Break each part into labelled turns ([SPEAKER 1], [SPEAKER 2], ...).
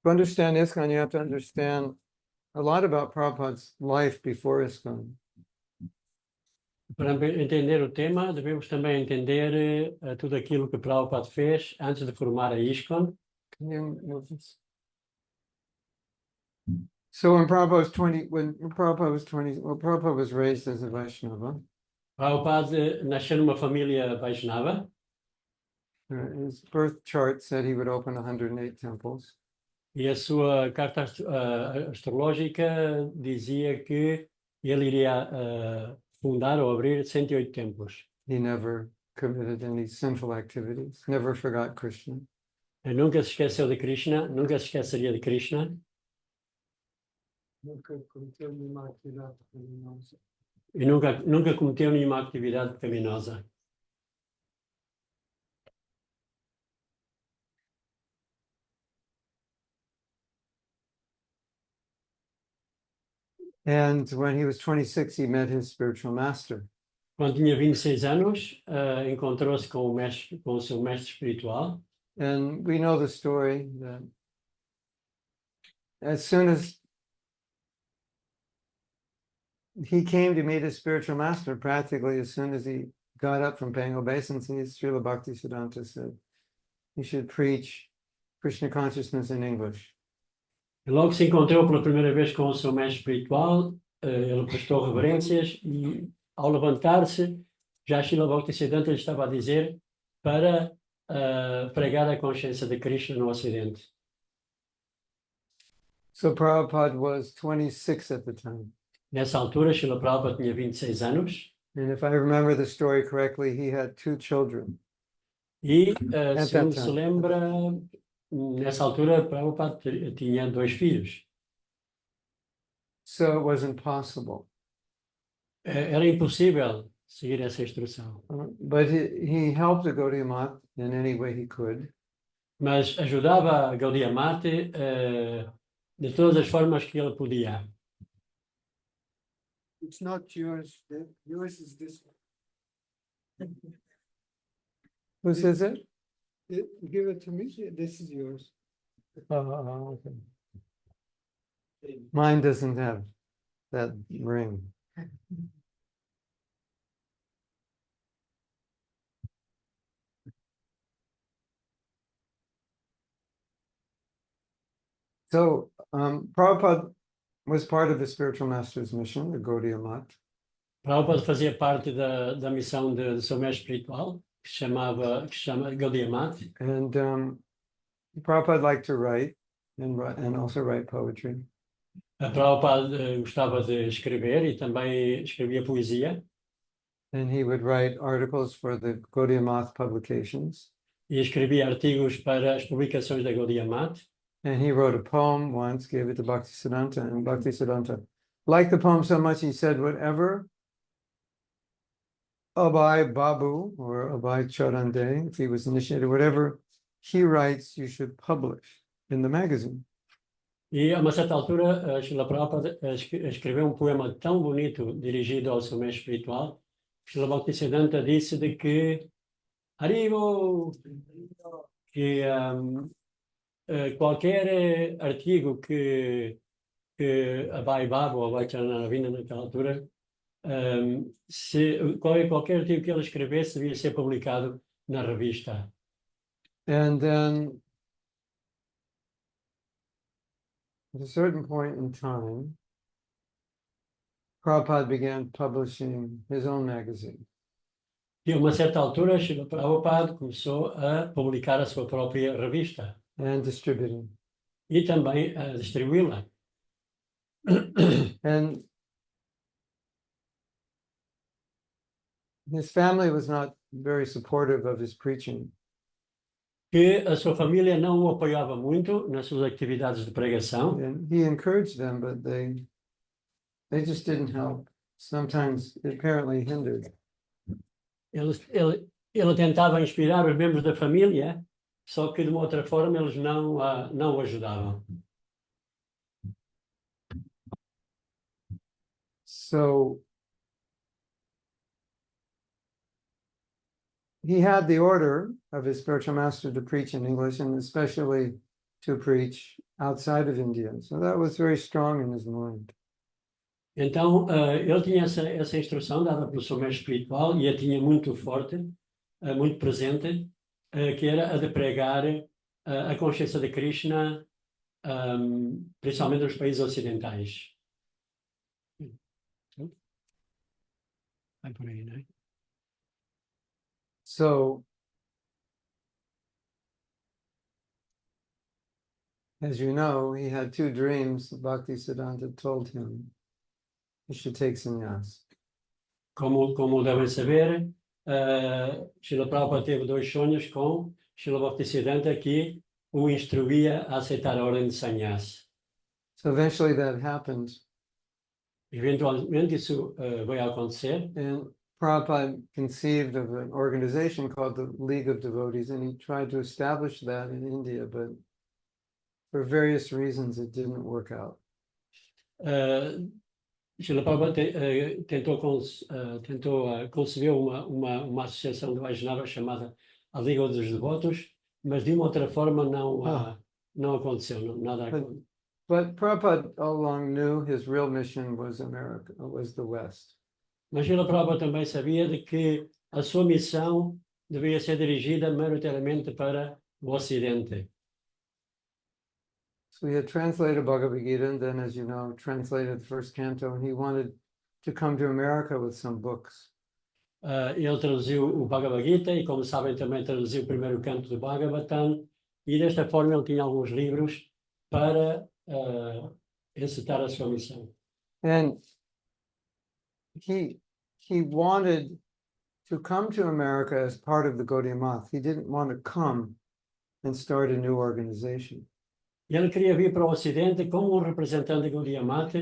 [SPEAKER 1] to understand ISKCON, you have to understand a lot about Prabhupada's life before ISKCON.
[SPEAKER 2] Para entender o tema, devemos também entender tudo aquilo que Prabhupada fez antes de formar a ISKCON.
[SPEAKER 1] Can you move this? So when Prabhupada was raised as a Vaishnava.
[SPEAKER 2] Prabhupada nasceu numa família Vaishnava.
[SPEAKER 1] His birth chart said he would open 108 temples.
[SPEAKER 2] E a sua carta astrológica dizia que ele iria fundar ou abrir 108 templos.
[SPEAKER 1] He never committed any sinful activities, never forgot Krishna.
[SPEAKER 2] Ele nunca se esqueceu de Krishna, nunca se esqueceria de Krishna. E nunca cometeu nenhuma atividade pecaminosa.
[SPEAKER 1] And when he was 26, he met his spiritual master.
[SPEAKER 2] Quando tinha 26 anos, encontrou-se com o seu mestre espiritual.
[SPEAKER 1] And we know the story that as soon as he came to meet his spiritual master, practically as soon as he got up from paying obeisances, Srila Bhaktisiddhanta said he should preach Krishna consciousness in English.
[SPEAKER 2] E logo se encontrou pela primeira vez com o seu mestre espiritual, ele prestou reverências e, ao levantar-se, já Srila Bhaktisiddhanta lhe estava a dizer para pregar a consciência de Krishna no Ocidente.
[SPEAKER 1] So Prabhupada was 26 at the time.
[SPEAKER 2] Nessa altura, Srila Prabhupada tinha 26 anos.
[SPEAKER 1] And if I remember the story correctly, he had 2 children.
[SPEAKER 2] E, segundo se lembra, nessa altura, Prabhupada tinha 2 filhos.
[SPEAKER 1] So it wasn't possible.
[SPEAKER 2] Era impossível seguir essa instrução.
[SPEAKER 1] But he helped the Gaudiya Math in any way he could.
[SPEAKER 2] Mas ajudava a Gaudiya Math de todas as formas que ele podia.
[SPEAKER 1] It's not yours. Yours is this one. Who says it? Give it to me. This is yours. Okay. Mine doesn't have that ring. So Prabhupada was part of the spiritual master's mission, the Gaudiya Math.
[SPEAKER 2] Prabhupada fazia parte da missão do seu mestre espiritual, que se chama Gaudiya Math.
[SPEAKER 1] And Prabhupada liked to write and also write poetry.
[SPEAKER 2] A Prabhupada gostava de escrever e também escrevia poesia.
[SPEAKER 1] And he would write articles for the Gaudiya Math publications.
[SPEAKER 2] E escrevia artigos para as publicações da Gaudiya Math.
[SPEAKER 1] And he wrote a poem once, gave it to Bhaktisiddhanta, and Bhaktisiddhanta liked the poem so much he said, whatever Abhay Babu or Abhay Charande, if he was initiated, whatever he writes, you should publish in the magazine.
[SPEAKER 2] E a uma certa altura, Srila Prabhupada escreveu poema tão bonito dirigido ao seu mestre espiritual, que Srila Bhaktisiddhanta disse de que Haribo, que qualquer artigo que Abhay Babu ou Abhay Charanaravinda naquela altura, qualquer artigo que ele escrevesse devia ser publicado na revista.
[SPEAKER 1] And then at a certain point in time, Prabhupada began publishing his own magazine.
[SPEAKER 2] E a uma certa altura, Srila Prabhupada começou a publicar a sua própria revista.
[SPEAKER 1] And distributing.
[SPEAKER 2] E também a distribuí-la.
[SPEAKER 1] And his family was not very supportive of his preaching.
[SPEAKER 2] Que a sua família não o apoiava muito nas suas atividades de pregação.
[SPEAKER 1] And he encouraged them, but they just didn't help. Sometimes it apparently hindered.
[SPEAKER 2] Ele tentava inspirar os membros da família, só que de uma outra forma eles não o ajudavam.
[SPEAKER 1] So he had the order of his spiritual master to preach in English, and especially to preach outside of India. So that was very strong in his mind.
[SPEAKER 2] Então, ele tinha essa instrução dada pelo seu mestre espiritual e a tinha muito forte, muito presente, que era a de pregar a consciência de Krishna, principalmente nos países ocidentais. Vai por aí, né?
[SPEAKER 1] So, as you know, he had two dreams. Bhaktisiddhanta told him he should take sannyas.
[SPEAKER 2] Como devem saber, Srila Prabhupada teve dois sonhos com Srila Bhaktisiddhanta que o instruía a aceitar a ordem de sannyas.
[SPEAKER 1] So eventually that happened.
[SPEAKER 2] Eventualmente isso veio a acontecer.
[SPEAKER 1] And Prabhupada conceived of an organization called the League of Devotees, and he tried to establish that in India, but for various reasons it didn't work out.
[SPEAKER 2] Srila Prabhupada tentou conceber uma associação de Vaishnavas chamada a Liga dos Devotos, mas de uma outra forma não aconteceu, nada aconteceu.
[SPEAKER 1] But Prabhupada all along knew his real mission was America, was the West.
[SPEAKER 2] Mas Srila Prabhupada também sabia de que a sua missão devia ser dirigida maioritariamente para o Ocidente.
[SPEAKER 1] So he had translated Bhagavad Gita, and then, as you know, translated the first canto, and he wanted to come to America with some books.
[SPEAKER 2] Ele traduziu o Bhagavad Gita e, como sabem, também traduziu o primeiro canto do Bhagavatam, e desta forma ele tinha alguns livros para encetar a sua missão.
[SPEAKER 1] And he wanted to come to America as part of the Gaudiya Math. He didn't want to come and start a new organization.
[SPEAKER 2] Ele queria vir para o Ocidente como um representante da Gaudiya Math,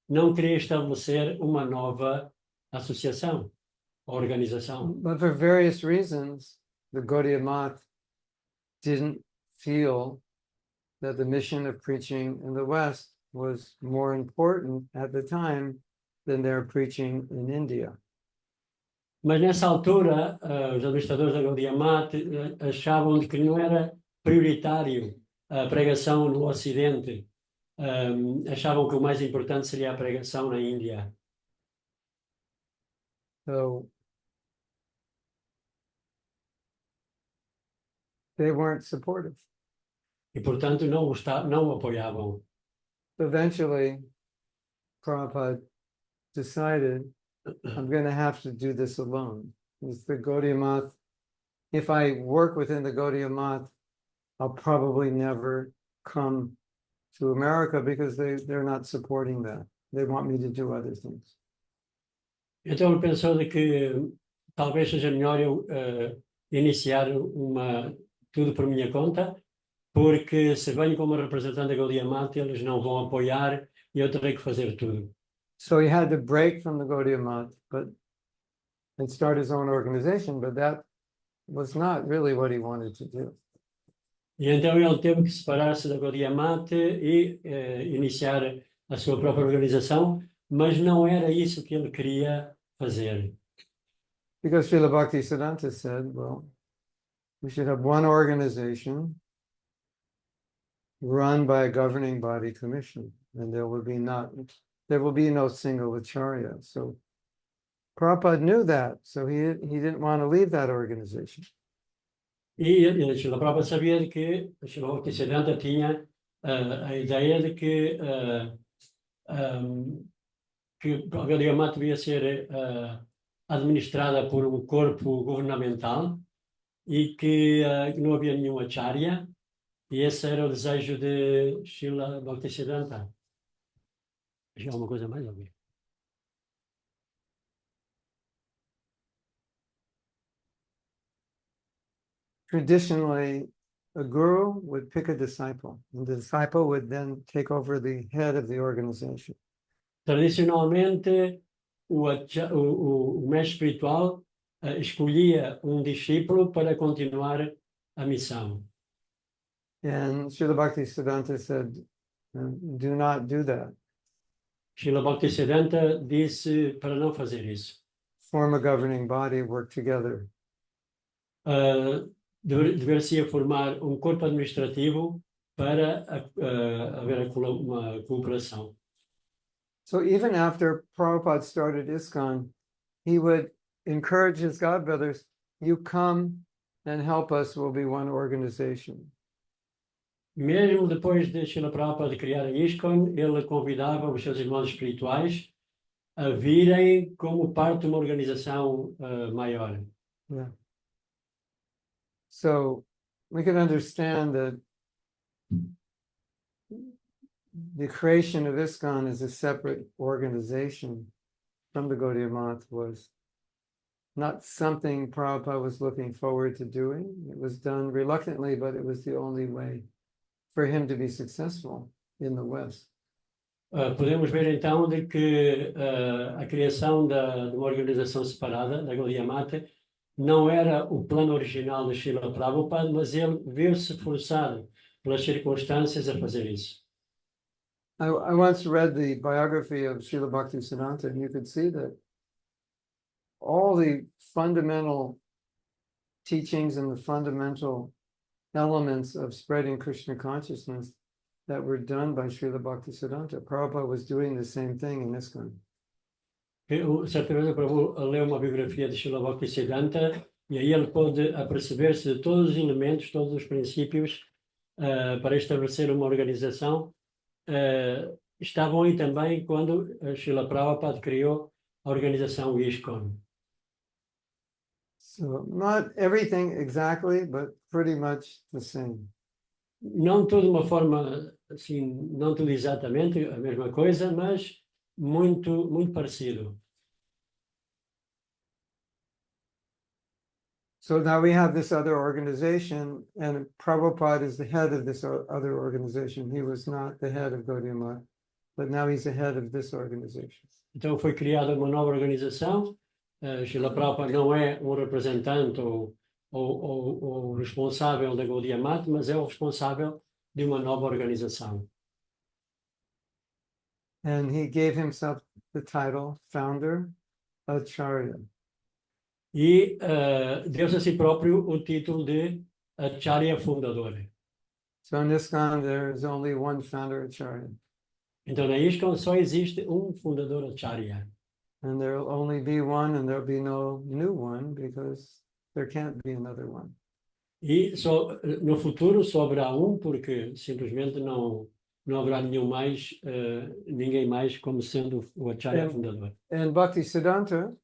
[SPEAKER 2] não queria estabelecer uma nova associação, organização.
[SPEAKER 1] But for various reasons, the Gaudiya Math didn't feel that the mission of preaching in the West was more important at the time than their preaching in India.
[SPEAKER 2] Mas nessa altura, os administradores da Gaudiya Math achavam que não era prioritário a pregação no Ocidente. Achavam que o mais importante seria a pregação na Índia.
[SPEAKER 1] So they weren't supportive.
[SPEAKER 2] E, portanto, não o apoiavam.
[SPEAKER 1] Eventually, Prabhupada decided, I'm going to have to do this alone. It's the Gaudiya Math. If I work within the Gaudiya Math, I'll probably never come to America because they're not supporting that. They want me to do other things.
[SPEAKER 2] Então ele pensou de que talvez seja melhor eu iniciar tudo por minha conta, porque se venho como representante da Gaudiya Math, eles não vão apoiar e eu terei que fazer tudo.
[SPEAKER 1] So he had to break from the Gaudiya Math, and start his own organization, but that was not really what he wanted to do.
[SPEAKER 2] E então ele teve que separar-se da Gaudiya Math e iniciar a sua própria organização, mas não era isso que ele queria fazer.
[SPEAKER 1] Because Srila Bhaktisiddhanta said, well, we should have one organization run by a governing body commission, and there will be no single acharya. So Prabhupada knew that, so he didn't want to leave that organization.
[SPEAKER 2] E Srila Prabhupada sabia de que Srila Bhaktisiddhanta tinha a ideia de que a Gaudiya Math devia ser administrada por um corpo governamental e que não havia nenhum acharya, e esse era o desejo de Srila Bhaktisiddhanta. Acho que há alguma coisa mais a ver.
[SPEAKER 1] Traditionally, a guru would pick a disciple, and the disciple would then take over the head of the organization.
[SPEAKER 2] Tradicionalmente, o mestre espiritual escolhia um discípulo para continuar a missão.
[SPEAKER 1] And Srila Bhaktisiddhanta said, do not do that.
[SPEAKER 2] Srila Bhaktisiddhanta disse para não fazer isso.
[SPEAKER 1] Form a governing body, work together.
[SPEAKER 2] Deveria formar um corpo administrativo para haver uma cooperação.
[SPEAKER 1] So even after Prabhupada started ISKCON, he would encourage his godbrothers, you come and help us, we'll be one organization.
[SPEAKER 2] Mesmo depois de Srila Prabhupada criar a ISKCON, ele convidava os seus irmãos espirituais a virem como parte de uma organização maior.
[SPEAKER 1] Yeah. So we can understand that the creation of ISKCON as a separate organization from the Gaudiya Math was not something Prabhupada was looking forward to doing. It was done reluctantly, but it was the only way for him to be successful in the West.
[SPEAKER 2] Podemos ver então de que a criação de uma organização separada, da Gaudiya Mata, não era o plano original de Srila Prabhupada, mas ele viu-se forçado pelas circunstâncias a fazer isso.
[SPEAKER 1] I once read the biography of Srila Bhaktisiddhanta, and you could see that all the fundamental teachings and the fundamental elements of spreading Krishna consciousness that were done by Srila Bhaktisiddhanta. Prabhupada was doing the same thing in ISKCON.
[SPEAKER 2] Certa vez eu leu uma biografia de Srila Bhaktisiddhanta e aí ele pôde aperceber-se de todos os elementos, todos os princípios para estabelecer uma organização. Estavam aí também quando Srila Prabhupada criou a organização ISKCON.
[SPEAKER 1] So not everything exactly, but pretty much the same.
[SPEAKER 2] Não tudo de uma forma assim, não tudo exatamente a mesma coisa, mas muito parecido.
[SPEAKER 1] So now we have this other organization, and Prabhupada is the head of this other organization. He was not the head of Gaudiya Math, but now he's the head of this organization.
[SPEAKER 2] Então foi criada uma nova organização. Srila Prabhupada não é um representante ou responsável da Gaudiya Math, mas é o responsável de uma nova organização.
[SPEAKER 1] And he gave himself the title Founder Acharya.
[SPEAKER 2] E deu-se a si próprio o título de Acharya Fundador.
[SPEAKER 1] So in ISKCON, there is only one Founder Acharya.
[SPEAKER 2] Então na ISKCON só existe um fundador Acharya.
[SPEAKER 1] And there will only be one, and there'll be no new one, because there can't be another one.
[SPEAKER 2] E só, no futuro só haverá um, porque simplesmente não haverá ninguém mais como sendo o Acharya fundador.
[SPEAKER 1] And Bhaktisiddhanta,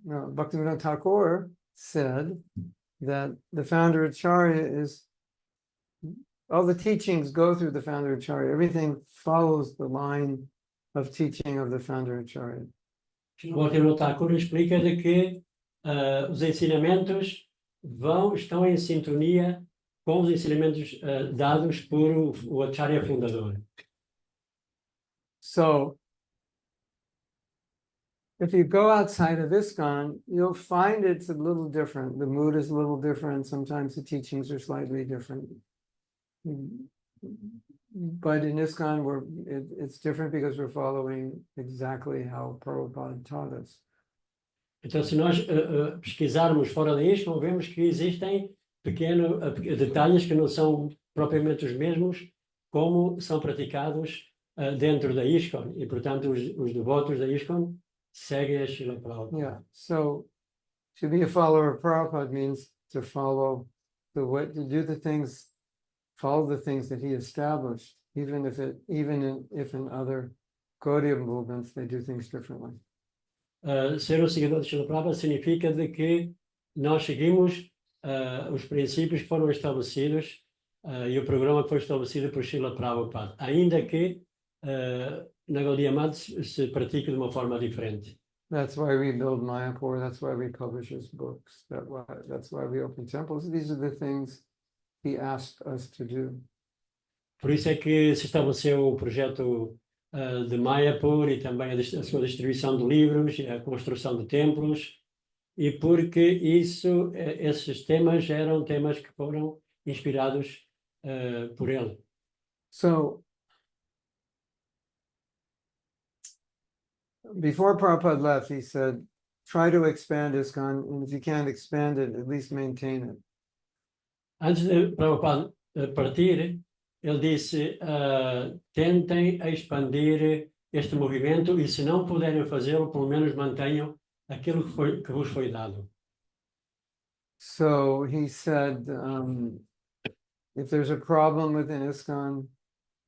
[SPEAKER 1] Bhaktivinoda Thakur said that the Founder Acharya is, all the teachings go through the Founder Acharya. Everything follows the line of teaching of the Founder Acharya.
[SPEAKER 2] O Bhaktivinoda Thakur explica de que os ensinamentos estão em sintonia com os ensinamentos dados por o Acharya fundador.
[SPEAKER 1] So, if you go outside of ISKCON, you'll find it's a little different. The mood is a little different. Sometimes the teachings are slightly different. But in ISKCON, it's different because we're following exactly how Prabhupada taught us.
[SPEAKER 2] Então, se nós pesquisarmos fora da ISKCON, vemos que existem pequenos detalhes que não são propriamente os mesmos como são praticados dentro da ISKCON. E, portanto, os devotos da ISKCON seguem a Srila Prabhupada.
[SPEAKER 1] Yeah, so to be a follower of Prabhupada means to follow the way, to do the things, follow the things that he established, even if in other Gaudiya movements they do things differently.
[SPEAKER 2] Ser um seguidor de Srila Prabhupada significa de que nós seguimos os princípios que foram estabelecidos e o programa que foi estabelecido por Srila Prabhupada, ainda que na Gaudiya Math se pratique de uma forma diferente.
[SPEAKER 1] That's why we build Mayapur, that's why we publish his books, that's why we open temples. These are the things he asked us to do.
[SPEAKER 2] Por isso é que se estabeleceu o projeto de Mayapur e também a sua distribuição de livros, a construção de templos, e porque esses temas eram temas que foram inspirados por ele.
[SPEAKER 1] So, before Prabhupada left, he said, try to expand ISKCON, and if you can't expand it, at least maintain it.
[SPEAKER 2] Antes de Prabhupada partir, ele disse: tentem expandir este movimento e, se não puderem fazê-lo, pelo menos mantenham aquilo que vos foi dado.
[SPEAKER 1] So he said, if there's a problem within ISKCON,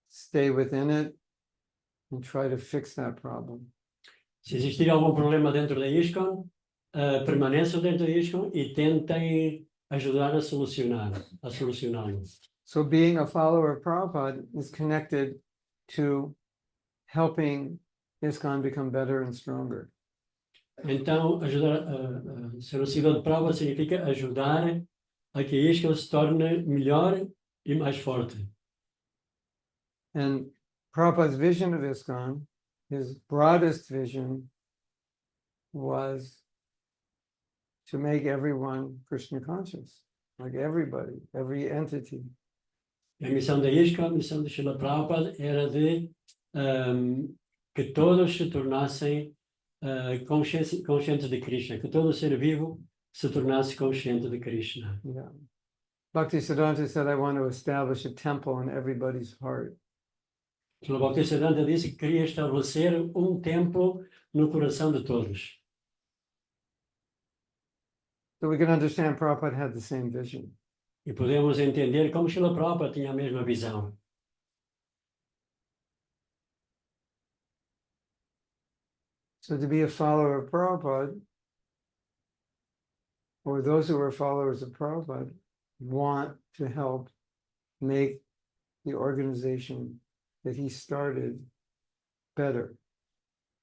[SPEAKER 1] stay within it and try to fix that problem.
[SPEAKER 2] Se existir algum problema dentro da ISKCON, permaneçam dentro da ISKCON e tentem ajudar a solucioná-lo.
[SPEAKER 1] So being a follower of Prabhupada is connected to helping ISKCON become better and stronger.
[SPEAKER 2] Então, ser um seguidor de Prabhupada significa ajudar a que a ISKCON se torne melhor e mais forte.
[SPEAKER 1] And Prabhupada's vision of ISKCON, his broadest vision, was to make everyone Krishna conscious, like everybody, every entity.
[SPEAKER 2] A missão da ISKCON, a missão de Srila Prabhupada, era de que todos se tornassem conscientes de Krishna, que todo ser vivo se tornasse consciente de Krishna.
[SPEAKER 1] Yeah. Bhaktisiddhanta said, I want to establish a temple in everybody's heart.
[SPEAKER 2] Srila Bhaktisiddhanta disse que queria estabelecer templo no coração de todos.
[SPEAKER 1] So we can understand Prabhupada had the same vision.
[SPEAKER 2] E podemos entender como Srila Prabhupada tinha a mesma visão.
[SPEAKER 1] So to be a follower of Prabhupada, or those who are followers of Prabhupada, want to help make the organization that he started better.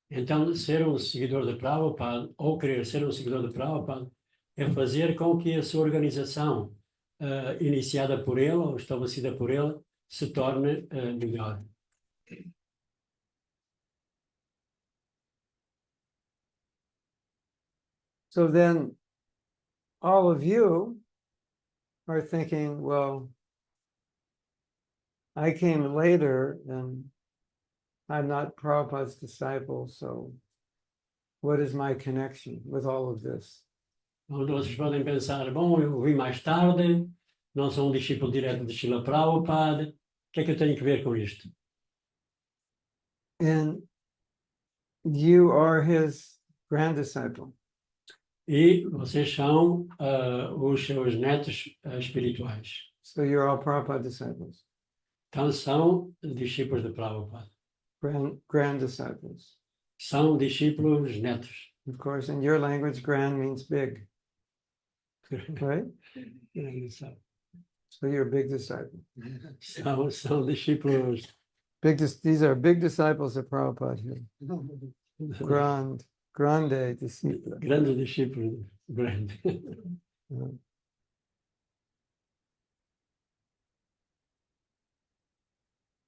[SPEAKER 2] Então, ser um seguidor de Prabhupada, ou querer ser um seguidor de Prabhupada, é fazer com que a sua organização, iniciada por ele, ou estabelecida por ele, se torne melhor.
[SPEAKER 1] So then all of you are thinking, well, I came later and I'm not Prabhupada's disciple, so what is my connection with all of this?
[SPEAKER 2] Então, vocês podem pensar, bom, eu vim mais tarde, não sou um discípulo direto de Srila Prabhupada, o que é que eu tenho que ver com isto?
[SPEAKER 1] And you are his grand disciple.
[SPEAKER 2] E vocês são os seus netos espirituais.
[SPEAKER 1] So you're all Prabhupada disciples,
[SPEAKER 2] Então, são discípulos de Prabhupada.
[SPEAKER 1] grand disciples.
[SPEAKER 2] São discípulos netos.
[SPEAKER 1] Of course, in your language, grand means big, right? So you're a big disciple.
[SPEAKER 2] São discípulos.
[SPEAKER 1] These are big disciples of Prabhupada here. Grande disciple.
[SPEAKER 2] Grandes discípulos. Grande.
[SPEAKER 1] Yeah.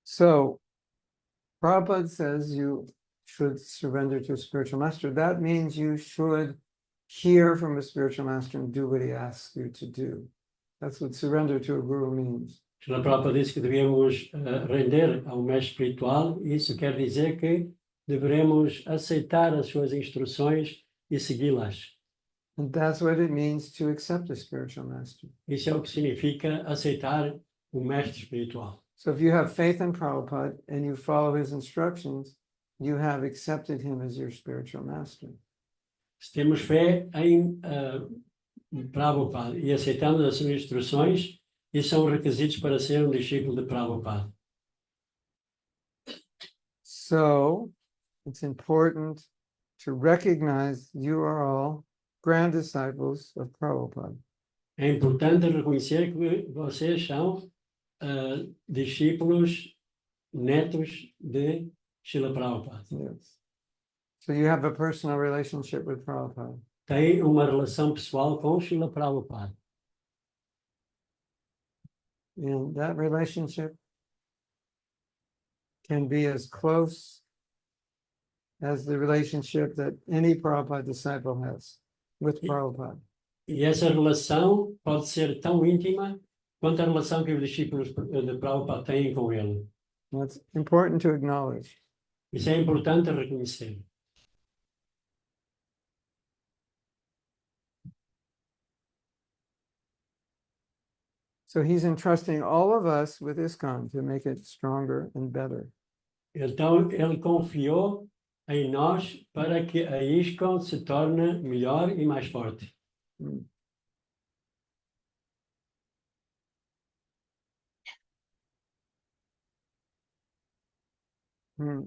[SPEAKER 1] So Prabhupada says you should surrender to a spiritual master. That means you should hear from a spiritual master and do what he asks you to do. That's what surrender to a guru means.
[SPEAKER 2] Srila Prabhupada disse que devemos render ao mestre espiritual. Isso quer dizer que devemos aceitar as suas instruções e segui-las.
[SPEAKER 1] And that's what it means to accept a spiritual master.
[SPEAKER 2] Isso é o que significa aceitar o mestre espiritual.
[SPEAKER 1] So if you have faith in Prabhupada and you follow his instructions, you have accepted him as your spiritual master.
[SPEAKER 2] Se temos fé em Prabhupada e aceitamos as suas instruções, isso são requisitos para ser um discípulo de Prabhupada.
[SPEAKER 1] So it's important to recognize you are all grand disciples of Prabhupada.
[SPEAKER 2] É importante reconhecer que vocês são discípulos netos de Srila Prabhupada.
[SPEAKER 1] Yes. So you have a personal relationship with Prabhupada.
[SPEAKER 2] Tem uma relação pessoal com Srila Prabhupada.
[SPEAKER 1] And that relationship can be as close as the relationship that any Prabhupada disciple has with Prabhupada.
[SPEAKER 2] E essa relação pode ser tão íntima quanto a relação que os discípulos de Prabhupada têm com ele.
[SPEAKER 1] That's important to acknowledge.
[SPEAKER 2] Isso é importante reconhecer.
[SPEAKER 1] So he's entrusting all of us with ISKCON to make it stronger and better.
[SPEAKER 2] Então, ele confiou em nós para que a ISKCON se torne melhor e mais forte.
[SPEAKER 1] Mm. Hmm.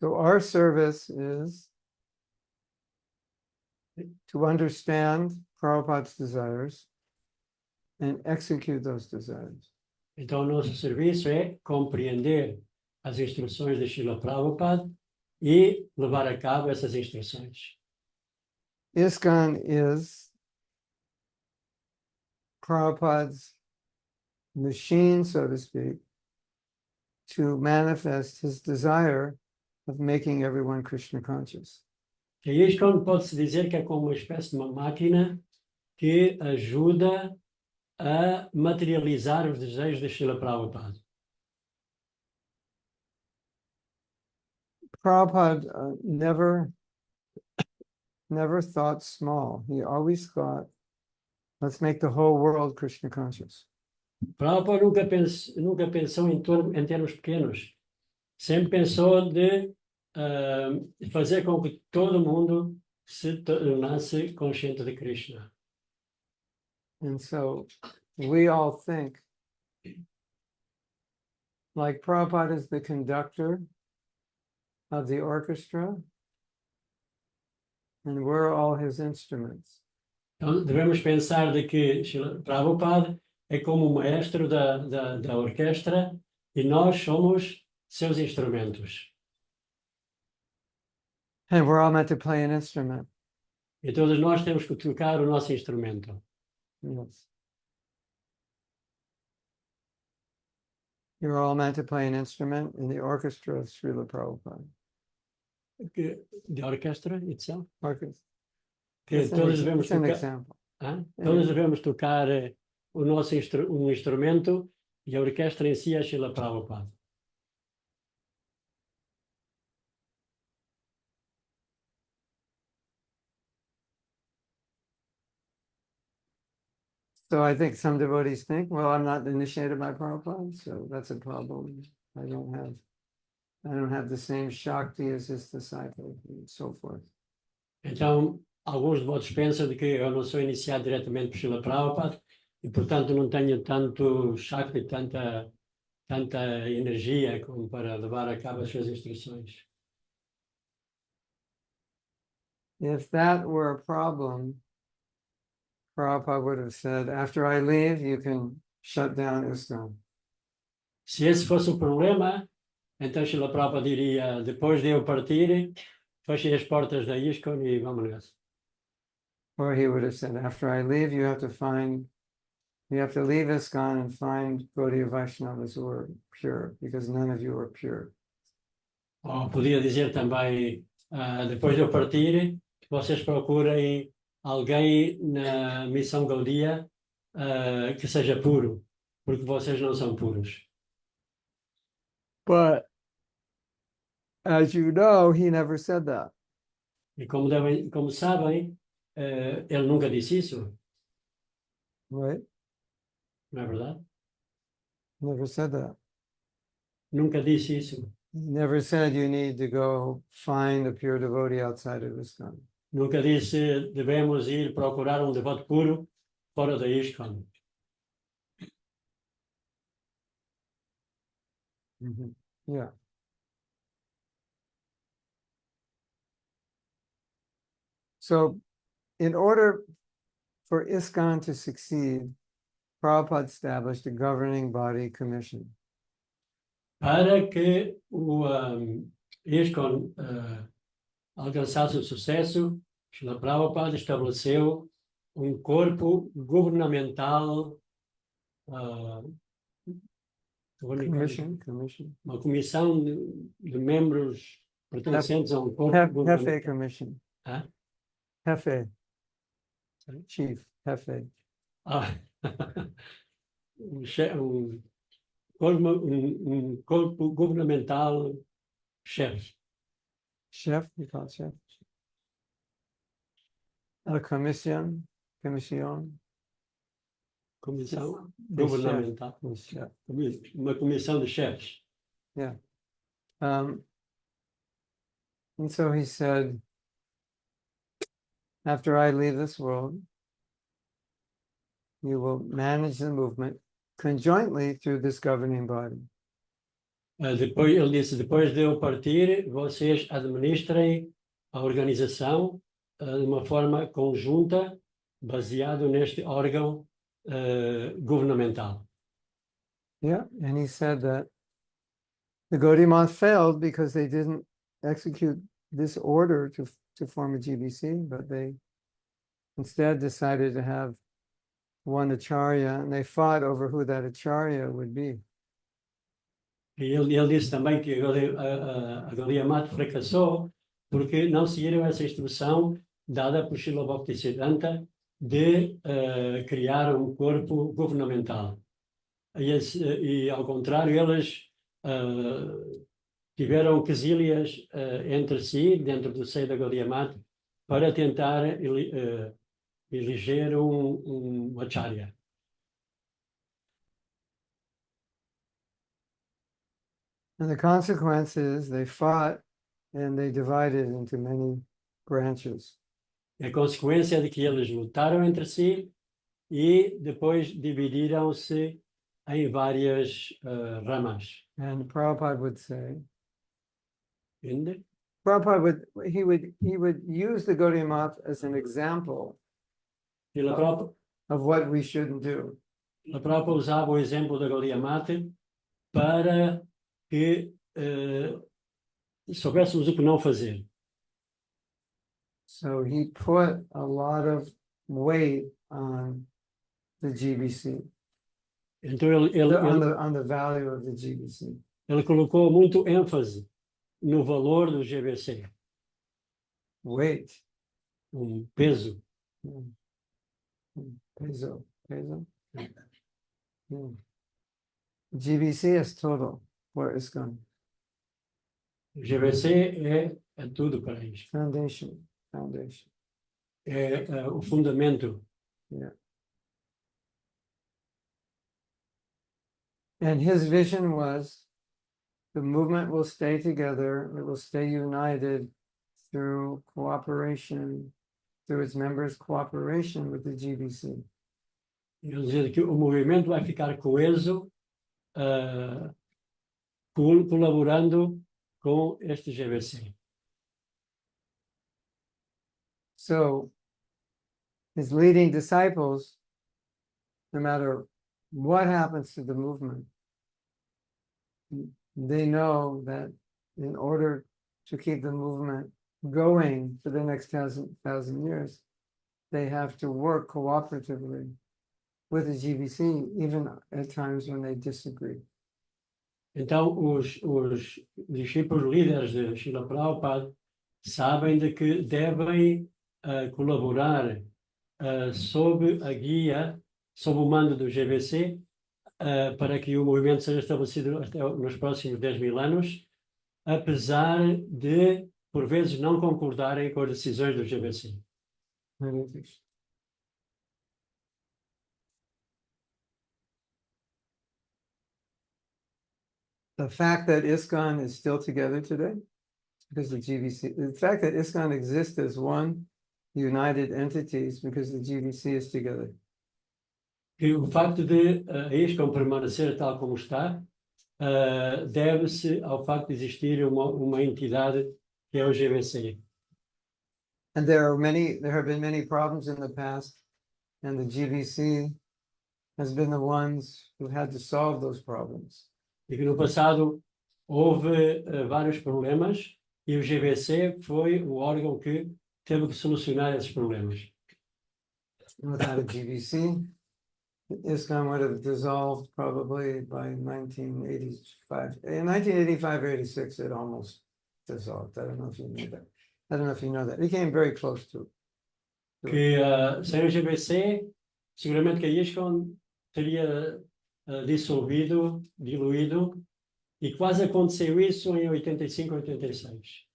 [SPEAKER 1] So our service is to understand Prabhupada's desires and execute those desires.
[SPEAKER 2] Então, o nosso serviço é compreender as instruções de Srila Prabhupada e levar a cabo essas instruções.
[SPEAKER 1] ISKCON is Prabhupada's machine, so to speak, to manifest his desire of making everyone Krishna conscious.
[SPEAKER 2] A ISKCON pode-se dizer que é como uma espécie de uma máquina que ajuda a materializar os desejos de Srila Prabhupada.
[SPEAKER 1] Prabhupada never thought small. He always thought, let's make the whole world Krishna conscious.
[SPEAKER 2] Prabhupada nunca pensou em termos pequenos. Sempre pensou de fazer com que todo mundo se tornasse consciente de Krishna.
[SPEAKER 1] And so we all think like Prabhupada is the conductor of the orchestra, and we're all his instruments.
[SPEAKER 2] Então, devemos pensar de que Srila Prabhupada é como o maestro da orquestra e nós somos seus instrumentos.
[SPEAKER 1] And we're all meant to play an instrument.
[SPEAKER 2] E todos nós temos que tocar o nosso instrumento.
[SPEAKER 1] Yes. You're all meant to play an instrument in the orchestra of Srila Prabhupada.
[SPEAKER 2] The orchestra itself.
[SPEAKER 1] Orchestra.
[SPEAKER 2] Que
[SPEAKER 1] It's
[SPEAKER 2] todos
[SPEAKER 1] an,
[SPEAKER 2] devemos
[SPEAKER 1] it's an
[SPEAKER 2] tocar,
[SPEAKER 1] example.
[SPEAKER 2] todos devemos tocar o nosso instrumento e a orquestra em si é Srila Prabhupada.
[SPEAKER 1] So I think some devotees think, well, I'm not initiated by Prabhupada, so that's a problem. I don't have the same Shakti as his disciple, and so forth.
[SPEAKER 2] Então, alguns devotos pensam de que eu não sou iniciado diretamente por Srila Prabhupada e, portanto, não tenho tanto Shakti, tanta energia como para levar a cabo as suas instruções.
[SPEAKER 1] If that were a problem, Prabhupada would have said, after I leave, you can shut down ISKCON.
[SPEAKER 2] Se esse fosse o problema, então Srila Prabhupada diria, depois de eu partir, fechem as portas da ISKCON e vamos nessa.
[SPEAKER 1] Or he would have said, after I leave, you have to leave ISKCON and find Gaudiya Vaishnavas who are pure, because none of you are pure.
[SPEAKER 2] Ou podia dizer também, depois de eu partir, vocês procurem alguém na missão Gaudiya que seja puro, porque vocês não são puros.
[SPEAKER 1] But as you know, he never said that.
[SPEAKER 2] E como sabem, ele nunca disse isso,
[SPEAKER 1] Right?
[SPEAKER 2] não é verdade?
[SPEAKER 1] Never said that.
[SPEAKER 2] Nunca disse isso.
[SPEAKER 1] He never said you need to go find a pure devotee outside of ISKCON.
[SPEAKER 2] Nunca disse devemos ir procurar um devoto puro fora da ISKCON.
[SPEAKER 1] Yeah. So in order for ISKCON to succeed, Prabhupada established a governing body commission.
[SPEAKER 2] Para que o ISKCON alcançasse o sucesso, Srila Prabhupada estabeleceu corpo governamental,
[SPEAKER 1] Commission.
[SPEAKER 2] uma comissão de membros pertencentes a corpo
[SPEAKER 1] Hefe
[SPEAKER 2] governamental.
[SPEAKER 1] commission.
[SPEAKER 2] Hã?
[SPEAKER 1] Hefe.
[SPEAKER 2] Sorry?
[SPEAKER 1] Chief. Hefe.
[SPEAKER 2] Um corpo governamental chefes.
[SPEAKER 1] chef, you call it chef. A commission,
[SPEAKER 2] Comissão
[SPEAKER 1] de
[SPEAKER 2] governamental.
[SPEAKER 1] chef.
[SPEAKER 2] Uma comissão de chefes.
[SPEAKER 1] Um, and so he said, after I leave this world, you will manage the movement conjointly through this governing body.
[SPEAKER 2] Depois, ele disse, depois de eu partir, vocês administrem a organização de uma forma conjunta, baseado neste órgão governamental.
[SPEAKER 1] Yeah, and he said that the Gaudiya Math failed because they didn't execute this order to form a GBC, but they instead decided to have one acharya, and they fought over who that acharya would be.
[SPEAKER 2] E ele disse também que a Gaudiya Math fracassou porque não seguiram essa instrução dada por Srila Bhaktisiddhanta de criar um corpo governamental. E ao contrário, eles tiveram quesílias entre si, dentro do seio da Gaudiya Math, para tentar eleger um acharya.
[SPEAKER 1] And the consequence is they fought and they divided into many branches.
[SPEAKER 2] A consequência é de que eles lutaram entre si e depois dividiram-se em várias ramas.
[SPEAKER 1] And Prabhupada would say,
[SPEAKER 2] Entende?
[SPEAKER 1] Prabhupada would use the Gaudiya Math as an example
[SPEAKER 2] Ele próprio
[SPEAKER 1] of what we shouldn't do.
[SPEAKER 2] usava o exemplo da Gaudiya Math para que soubéssemos o que não fazer.
[SPEAKER 1] So he put a lot of weight on the GBC,
[SPEAKER 2] Então
[SPEAKER 1] on the value of the GBC.
[SPEAKER 2] ele colocou muito ênfase no valor do GBC,
[SPEAKER 1] Weight.
[SPEAKER 2] peso.
[SPEAKER 1] Peso. GBC is total for ISKCON.
[SPEAKER 2] O GBC é tudo para eles.
[SPEAKER 1] Foundation.
[SPEAKER 2] É o fundamento.
[SPEAKER 1] And his vision was the movement will stay together, it will stay united through cooperation, through its members' cooperation with the GBC.
[SPEAKER 2] Ele dizia que o movimento vai ficar coeso, colaborando com este GBC.
[SPEAKER 1] So his leading disciples, no matter what happens to the movement, they know that in order to keep the movement going for the next thousand years, they have to work cooperatively with the GBC, even at times when they disagree.
[SPEAKER 2] Então, os discípulos líderes de Srila Prabhupada sabem de que devem colaborar sob a guia, sob o mando do GBC, para que o movimento seja estabelecido até nos próximos 10.000 anos, apesar de, por vezes, não concordarem com as decisões do GBC.
[SPEAKER 1] The fact that ISKCON is still together today, because the GBC, the fact that ISKCON exists as one united entity is because the GBC is together.
[SPEAKER 2] E o facto de a ISKCON permanecer tal como está, deve-se ao facto de existir uma entidade que é o GBC.
[SPEAKER 1] And there have been many problems in the past, and the GBC has been the ones who had to solve those problems.
[SPEAKER 2] E que no passado houve vários problemas e o GBC foi o órgão que teve que solucionar esses problemas.
[SPEAKER 1] Without a GBC, ISKCON would have dissolved probably by 1985. In 1985 or 86, it almost dissolved. I don't know if you knew that. I don't know if you know that. It came very close to.
[SPEAKER 2] Que sem o GBC, seguramente que a ISKCON teria diluído E quase aconteceu isso em 85, 86.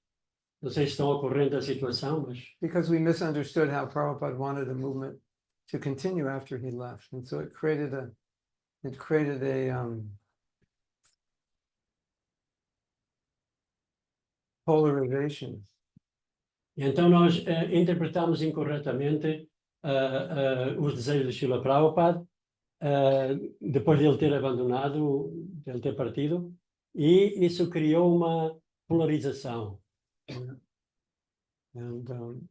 [SPEAKER 2] Não sei se estão ao corrente da situação, mas
[SPEAKER 1] because we misunderstood how Prabhupada wanted the movement to continue after he left. And so it created a polarization.
[SPEAKER 2] então nós interpretamos incorretamente os desejos de Srila Prabhupada depois de ele ter abandonado, de ele ter partido, e isso criou uma polarização.
[SPEAKER 1] And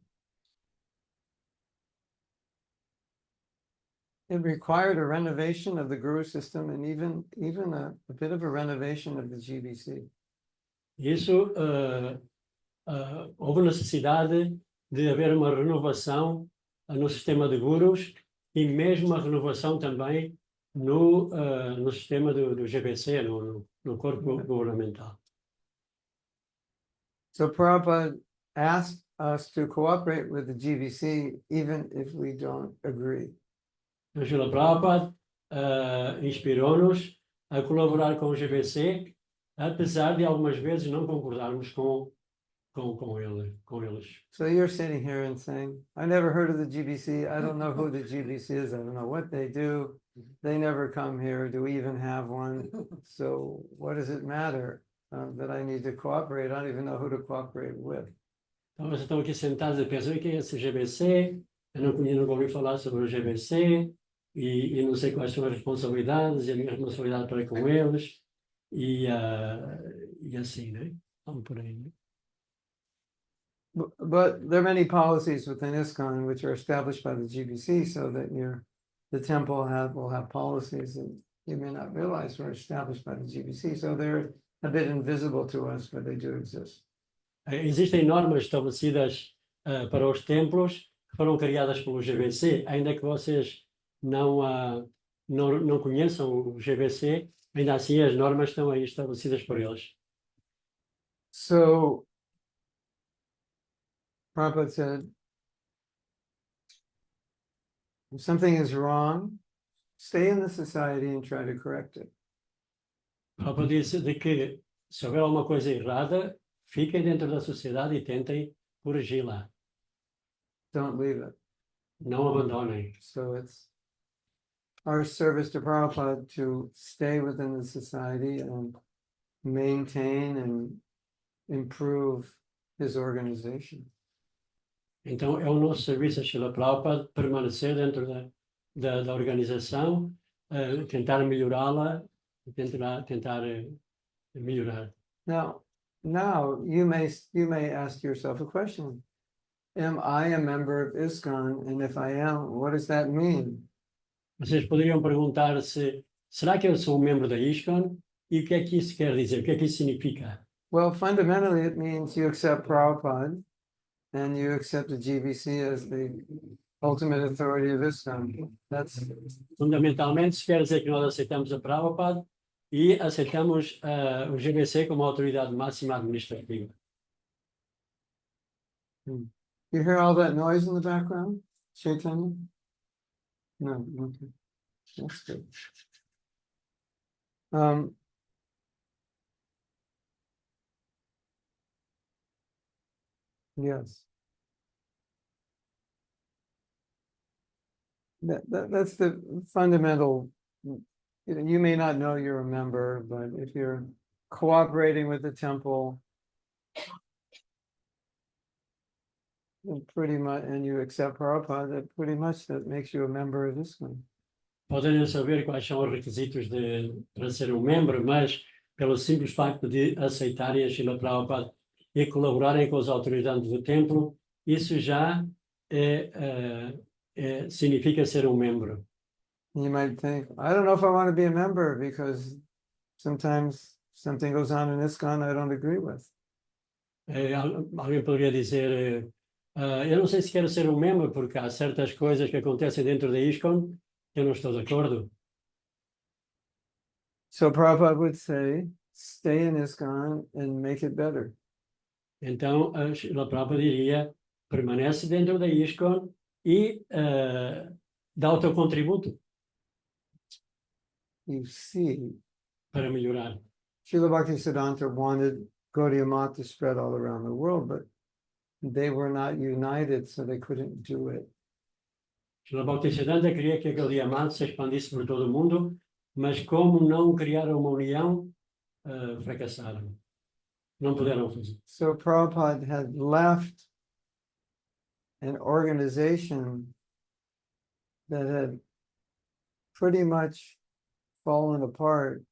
[SPEAKER 1] it required a renovation of the Guru system and even a bit of a renovation of the GBC.
[SPEAKER 2] Isso houve necessidade de haver uma renovação no sistema de gurus e mesmo uma renovação também no sistema do GBC, no corpo governamental.
[SPEAKER 1] So Prabhupada asked us to cooperate with the GBC even if we don't agree.
[SPEAKER 2] O Srila Prabhupada inspirou-nos a colaborar com o GBC, apesar de algumas vezes não concordarmos com eles.
[SPEAKER 1] So you're sitting here and saying, I never heard of the GBC. I don't know who the GBC is. I don't know what they do. They never come here. Do we even have one? So what does it matter that I need to cooperate? I don't even know who to cooperate with.
[SPEAKER 2] Então, vocês estão aqui sentados e pensam, o que é esse GBC? Eu nunca ouvi falar sobre o GBC e não sei quais são as responsabilidades e a minha responsabilidade para com eles e assim, né? Vamos por aí, né?
[SPEAKER 1] But there are many policies within ISKCON which are established by the GBC so that the temple will have policies that you may not realize were established by the GBC. So they're a bit invisible to us, but they do exist.
[SPEAKER 2] Existem normas estabelecidas para os templos que foram criadas pelo GBC, ainda que vocês não conheçam o GBC, ainda assim as normas estão aí estabelecidas por eles.
[SPEAKER 1] So Prabhupada said, if something is wrong, stay in the society and try to correct it.
[SPEAKER 2] Prabhupada disse de que se houver alguma coisa errada, fiquem dentro da sociedade e tentem corrigi-la.
[SPEAKER 1] Don't leave it.
[SPEAKER 2] Não abandonem.
[SPEAKER 1] So it's our service to Prabhupada to stay within the society and maintain and improve his organization.
[SPEAKER 2] Então é o nosso serviço a Srila Prabhupada permanecer dentro da organização, tentar melhorá-la, tentar melhorar.
[SPEAKER 1] Now you may ask yourself a question. Am I a member of ISKCON? And if I am, what does that mean?
[SPEAKER 2] Vocês poderiam perguntar-se, será que eu sou um membro da ISKCON? E o que é que isso quer dizer? O que é que isso significa?
[SPEAKER 1] Well, fundamentally, it means you accept Prabhupada and you accept the GBC as the ultimate authority of ISKCON.
[SPEAKER 2] Fundamentalmente, isso quer dizer que nós aceitamos a Prabhupada e aceitamos o GBC como a autoridade máxima administrativa.
[SPEAKER 1] You hear all that noise in the background, Chaitanya? No, okay. That's good. Yes. That's the fundamental, you may not know you're a member, but if you're cooperating with the temple, pretty much, and you accept Prabhupada, that pretty much that makes you a member of ISKCON.
[SPEAKER 2] Podem saber quais são os requisitos para ser um membro, mas pelo simples facto de aceitarem a Srila Prabhupada e colaborarem com as autoridades do templo, isso já significa ser um membro.
[SPEAKER 1] You might think, I don't know if I want to be a member because sometimes something goes on in ISKCON I don't agree with.
[SPEAKER 2] Alguém poderia dizer, eu não sei se quero ser um membro porque há certas coisas que acontecem dentro da ISKCON que eu não estou de acordo.
[SPEAKER 1] So Prabhupada would say, stay in ISKCON and make it better.
[SPEAKER 2] Então, a Prabhupada diria, permanece dentro da ISKCON e dá o teu contributo
[SPEAKER 1] You see,
[SPEAKER 2] para melhorar.
[SPEAKER 1] Srila Bhaktisiddhanta wanted Gaudiya Math to spread all around the world, but they were not united, so they couldn't do it.
[SPEAKER 2] Srila Bhaktisiddhanta queria que a Gaudiya Math se expandisse por todo o mundo, mas como não criaram uma união, fracassaram. Não puderam fazer.
[SPEAKER 1] So Prabhupada had left an organization that had pretty much fallen apart,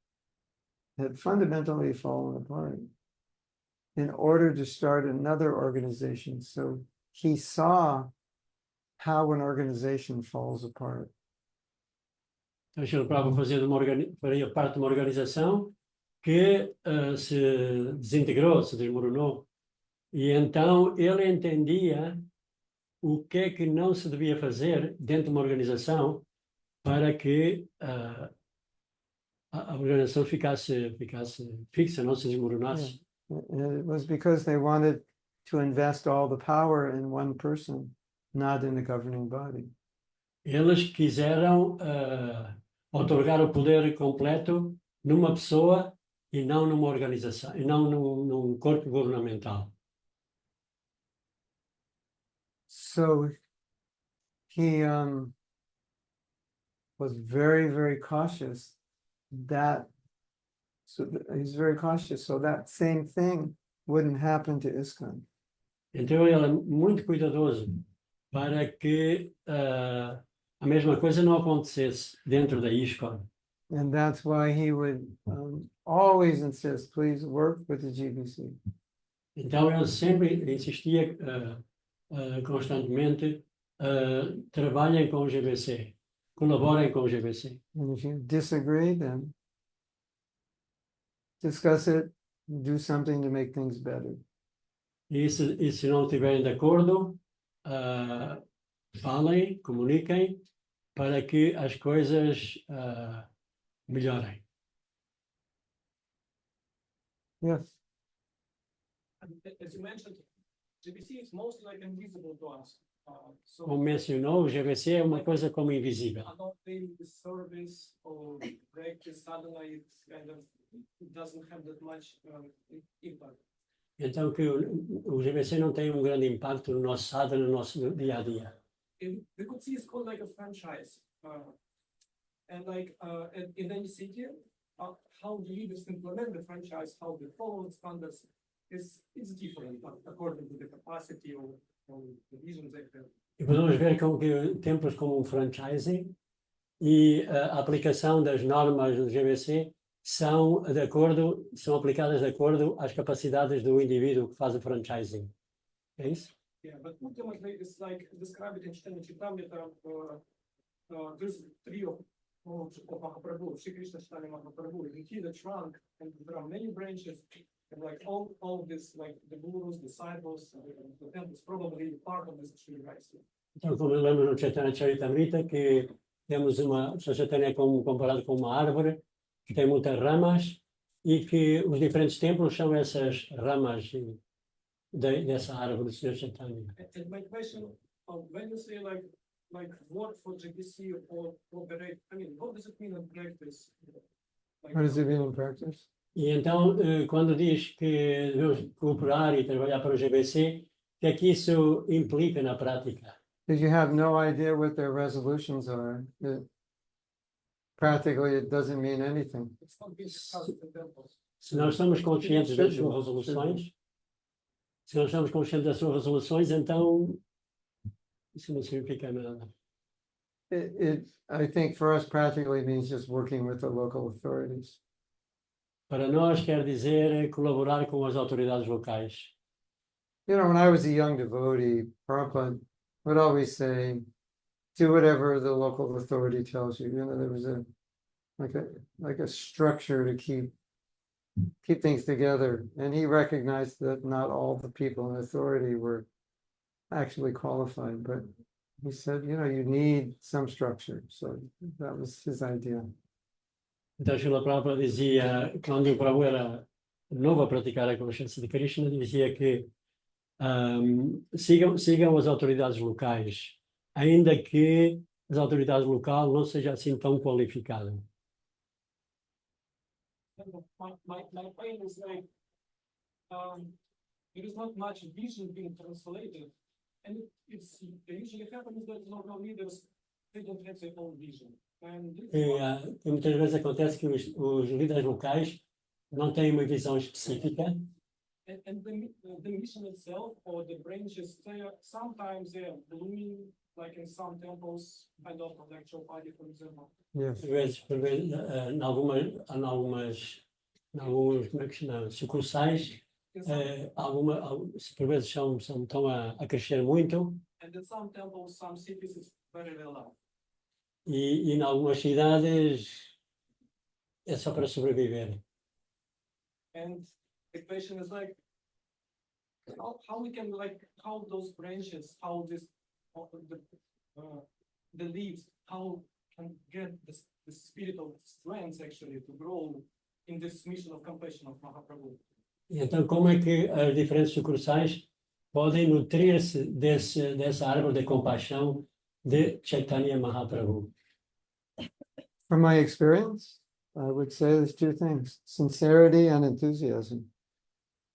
[SPEAKER 1] had fundamentally fallen apart, in order to start another organization. So he saw how an organization falls apart.
[SPEAKER 2] Então, Srila Prabhupada fazia parte de uma organização que se desintegrou, se desmoronou. E então ele entendia o que é que não se devia fazer dentro de uma organização para que a organização ficasse fixa, não se desmoronasse.
[SPEAKER 1] It was because they wanted to invest all the power in one person, not in the governing body.
[SPEAKER 2] Eles quiseram otorgar o poder completo numa pessoa e não numa organização, e não num corpo governamental.
[SPEAKER 1] So he was very, very cautious that he's very cautious so that same thing wouldn't happen to ISKCON.
[SPEAKER 2] Então ele é muito cuidadoso para que a mesma coisa não acontecesse dentro da ISKCON.
[SPEAKER 1] And that's why he would always insist, please work with the GBC.
[SPEAKER 2] Então ele sempre insistia constantemente, trabalhem com o GBC, colaborem com o GBC.
[SPEAKER 1] And if you disagree, then discuss it, do something to make things better.
[SPEAKER 2] E se não estiverem de acordo, falem, comuniquem, para que as coisas melhorem.
[SPEAKER 1] Yes.
[SPEAKER 3] As you mentioned, GBC is mostly like invisible to us. So
[SPEAKER 2] Como mencionou, o GBC é uma coisa como invisível.
[SPEAKER 3] are not paying the service or practice suddenly it's kind of it doesn't have that much impact.
[SPEAKER 2] Então que o GBC não tem um grande impacto no nosso sadhana, no nosso dia a dia.
[SPEAKER 3] We could see it's called like a franchise, and like in any city, how the leaders implement the franchise, how they follow the standards is different according to the capacity or the vision they have.
[SPEAKER 2] E podemos ver como que templos como um franchising e a aplicação das normas do GBC são aplicadas de acordo às capacidades do indivíduo que faz o franchising. É isso?
[SPEAKER 3] Yeah, but ultimately it's like described in Chaitanya Charitamrita. There's three of Mahaprabhu, Shri Krishna Chaitanya Mahaprabhu. He the trunk, and there are many branches, and like all this, like the gurus, disciples, the temples, probably part of this tree, right?
[SPEAKER 2] Então, como lemos no Chaitanya Charitamrita, que temos o Chaitanya é comparado com uma árvore que tem muitas ramas e que os diferentes templos são essas ramas dessa árvore do Senhor Chaitanya.
[SPEAKER 3] And my question, when you say like work for GBC or cooperate, I mean, what does it mean in practice? Like,
[SPEAKER 1] What does it mean in practice?
[SPEAKER 2] E então, quando diz que devemos cooperar e trabalhar para o GBC, o que é que isso implica na prática?
[SPEAKER 1] Because you have no idea what their resolutions are. Practically, it doesn't mean anything.
[SPEAKER 3] it's not being discussed in temples.
[SPEAKER 2] Se nós estamos conscientes das suas resoluções, então isso não significa nada.
[SPEAKER 1] I think for us practically means just working with the local authorities.
[SPEAKER 2] Para nós quer dizer colaborar com as autoridades locais.
[SPEAKER 1] You know, when I was a young devotee, Prabhupada would always say, do whatever the local authority tells you. You know, there was like a structure to keep things together. And he recognized that not all the people in authority were actually qualified, but he said, you know, you need some structure. So that was his idea.
[SPEAKER 2] Então, Srila Prabhupada dizia, quando o Prabhu era novo a praticar a consciência de Krishna, dizia que sigam as autoridades locais, ainda que as autoridades locais não sejam assim tão qualificadas.
[SPEAKER 3] My point is like, there is not much vision being translated. And it's usually happens that local leaders, they don't have their own vision. And this is
[SPEAKER 2] E muitas vezes acontece que os líderes locais não têm uma visão específica
[SPEAKER 3] and the mission itself or the branches, sometimes they are blooming, like in some temples, I don't know, like Chopadi, for example.
[SPEAKER 1] Yes.
[SPEAKER 2] por vezes em algumas, como é que se chama, sucursais,
[SPEAKER 3] In some-
[SPEAKER 2] por vezes estão a crescer muito
[SPEAKER 3] and in some temples, some cities is very well off.
[SPEAKER 2] e em algumas cidades é só para sobreviver.
[SPEAKER 3] And the question is like, how we can like, how those branches, how this, the leaves, how can get the spirit of strength actually to grow in this mission of compassion of Mahaprabhu.
[SPEAKER 2] E então, como é que as diferentes sucursais podem nutrir-se dessa árvore de compaixão de Chaitanya Mahaprabhu?
[SPEAKER 1] From my experience, I would say there's two things, sincerity and enthusiasm.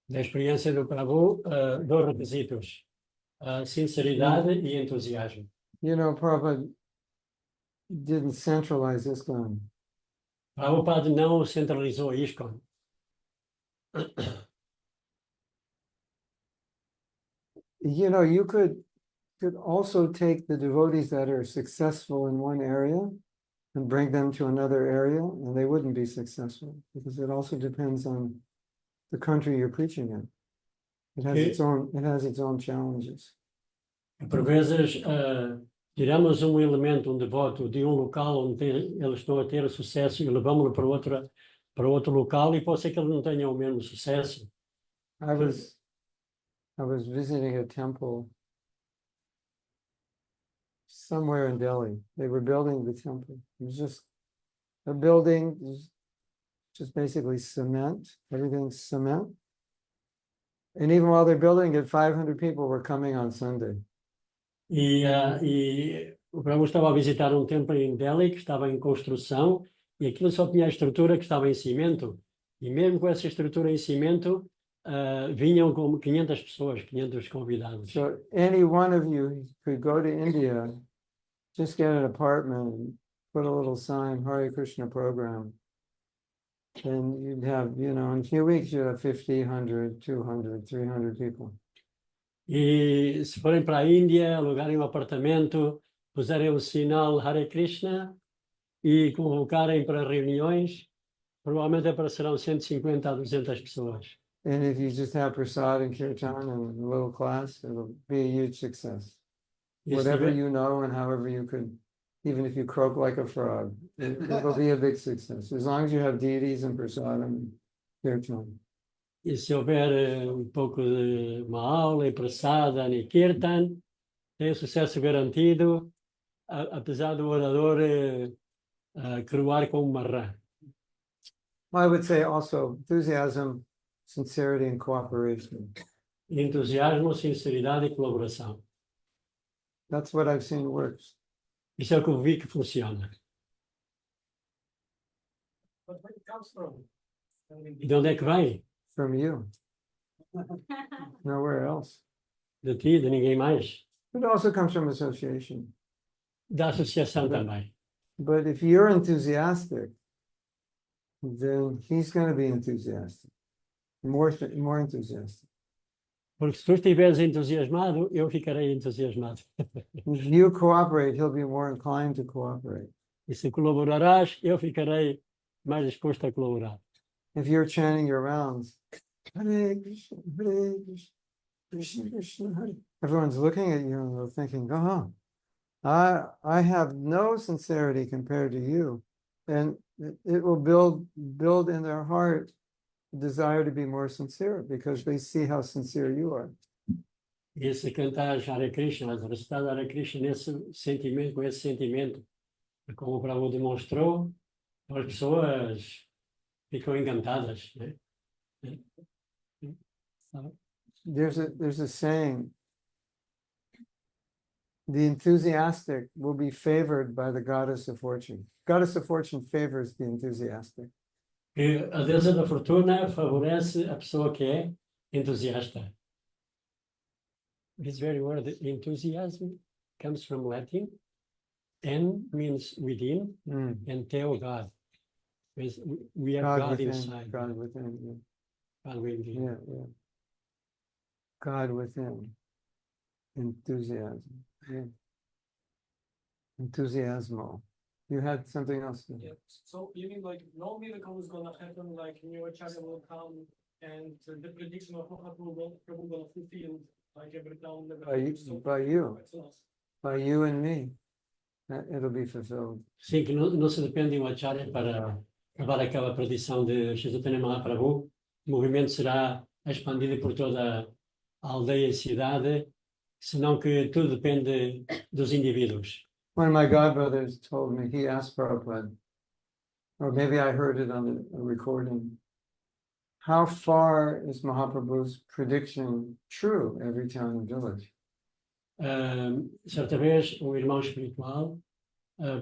[SPEAKER 2] Da experiência do Prabhu, dois requisitos, sinceridade e entusiasmo.
[SPEAKER 1] You know, Prabhupada didn't centralize ISKCON.
[SPEAKER 2] Prabhupada não centralizou ISKCON.
[SPEAKER 1] You know, you could also take the devotees that are successful in one area and bring them to another area, and they wouldn't be successful, because it also depends on the country you're preaching in. It has its own challenges.
[SPEAKER 2] Por vezes, tiramos um elemento, um devoto de um local onde eles estão a ter sucesso e levamos-lo para outro local e pode ser que eles não tenham o mesmo sucesso.
[SPEAKER 1] I was visiting a temple somewhere in Delhi. They were building the temple. It was just a building, just basically cement, everything's cement. And even while they're building it, 500 people were coming on Sunday.
[SPEAKER 2] E o Prabhu estava a visitar um templo em Delhi que estava em construção e aquilo só tinha a estrutura que estava em cimento. E mesmo com essa estrutura em cimento, vinham como 500 pessoas, 500 convidados.
[SPEAKER 1] So any one of you could go to India, just get an apartment, and put a little sign, Hare Krishna program. And you'd have, you know, in a few weeks, you'd have 50, 100, 200, 300 people.
[SPEAKER 2] E se forem para a Índia, alugarem um apartamento, puserem o sinal Hare Krishna e convocarem para reuniões, provavelmente aparecerão 150 a 200 pessoas.
[SPEAKER 1] And if you just have prasad and kirtan and a little class, it'll be a huge success.
[SPEAKER 2] E se
[SPEAKER 1] Whatever
[SPEAKER 2] tiver-
[SPEAKER 1] you know and however you could, even if you croak like a frog, it'll be a big success. As long as you have deities and prasad and kirtan.
[SPEAKER 2] E se houver um pouco de uma aula em Prasada e Kirtan, tem o sucesso garantido, apesar do orador croar como uma rã.
[SPEAKER 1] I would say also enthusiasm, sincerity, and cooperation.
[SPEAKER 2] Entusiasmo, sinceridade e colaboração.
[SPEAKER 1] That's what I've seen works.
[SPEAKER 2] Isso é o que eu vi que funciona.
[SPEAKER 3] But where it comes from? I mean,
[SPEAKER 2] E de onde é que vem?
[SPEAKER 1] From you, nowhere else.
[SPEAKER 2] De ti, de ninguém mais.
[SPEAKER 1] It also comes from association.
[SPEAKER 2] Da associação também.
[SPEAKER 1] But if you're enthusiastic, then he's going to be enthusiastic, more enthusiastic.
[SPEAKER 2] Porque se tu estiveres entusiasmado, eu ficarei entusiasmado.
[SPEAKER 1] If you cooperate, he'll be more inclined to cooperate.
[SPEAKER 2] E se colaborarás, eu ficarei mais disposto a colaborar.
[SPEAKER 1] If you're chanting your rounds, Hare Krishna, Hare Krishna, Krishna Krishna, Hare. Everyone's looking at you and they're thinking, oh, I have no sincerity compared to you. And it will build in their heart a desire to be more sincere because they see how sincere you are.
[SPEAKER 2] E se cantares Hare Krishna, se recitar Hare Krishna nesse sentimento, com esse sentimento, como o Prabhu demonstrou, as pessoas ficam encantadas, né?
[SPEAKER 1] There's a saying, the enthusiastic will be favored by the goddess of fortune. Goddess of fortune favors the enthusiastic.
[SPEAKER 2] que a deusa da fortuna favorece a pessoa que é entusiasta. This very word, enthusiasm, comes from Latin. En means within,
[SPEAKER 1] Mm.
[SPEAKER 2] and theo, God. Means we have
[SPEAKER 1] God
[SPEAKER 2] God
[SPEAKER 1] within,
[SPEAKER 2] inside.
[SPEAKER 1] God within, yeah.
[SPEAKER 2] God within.
[SPEAKER 1] Yeah, yeah. God within. Enthusiasm. Yeah. Enthusiasmo. You had something else to
[SPEAKER 3] Yeah, so you mean like no miracle is gonna happen, like new Acharya will come and the prediction of Mahaprabhu gonna fulfill like every town.
[SPEAKER 1] By you. By you and me. It'll be fulfilled.
[SPEAKER 2] Sim, que não se depende de um acharya para levar aquela predição de Chaitanya Mahaprabhu. O movimento será expandido por toda a aldeia e cidade, senão que tudo depende dos indivíduos.
[SPEAKER 1] One of my godbrothers told me, he asked Prabhupada, or maybe I heard it on a recording, how far is Mahaprabhu's prediction true every town and village?
[SPEAKER 2] Certa vez, um irmão espiritual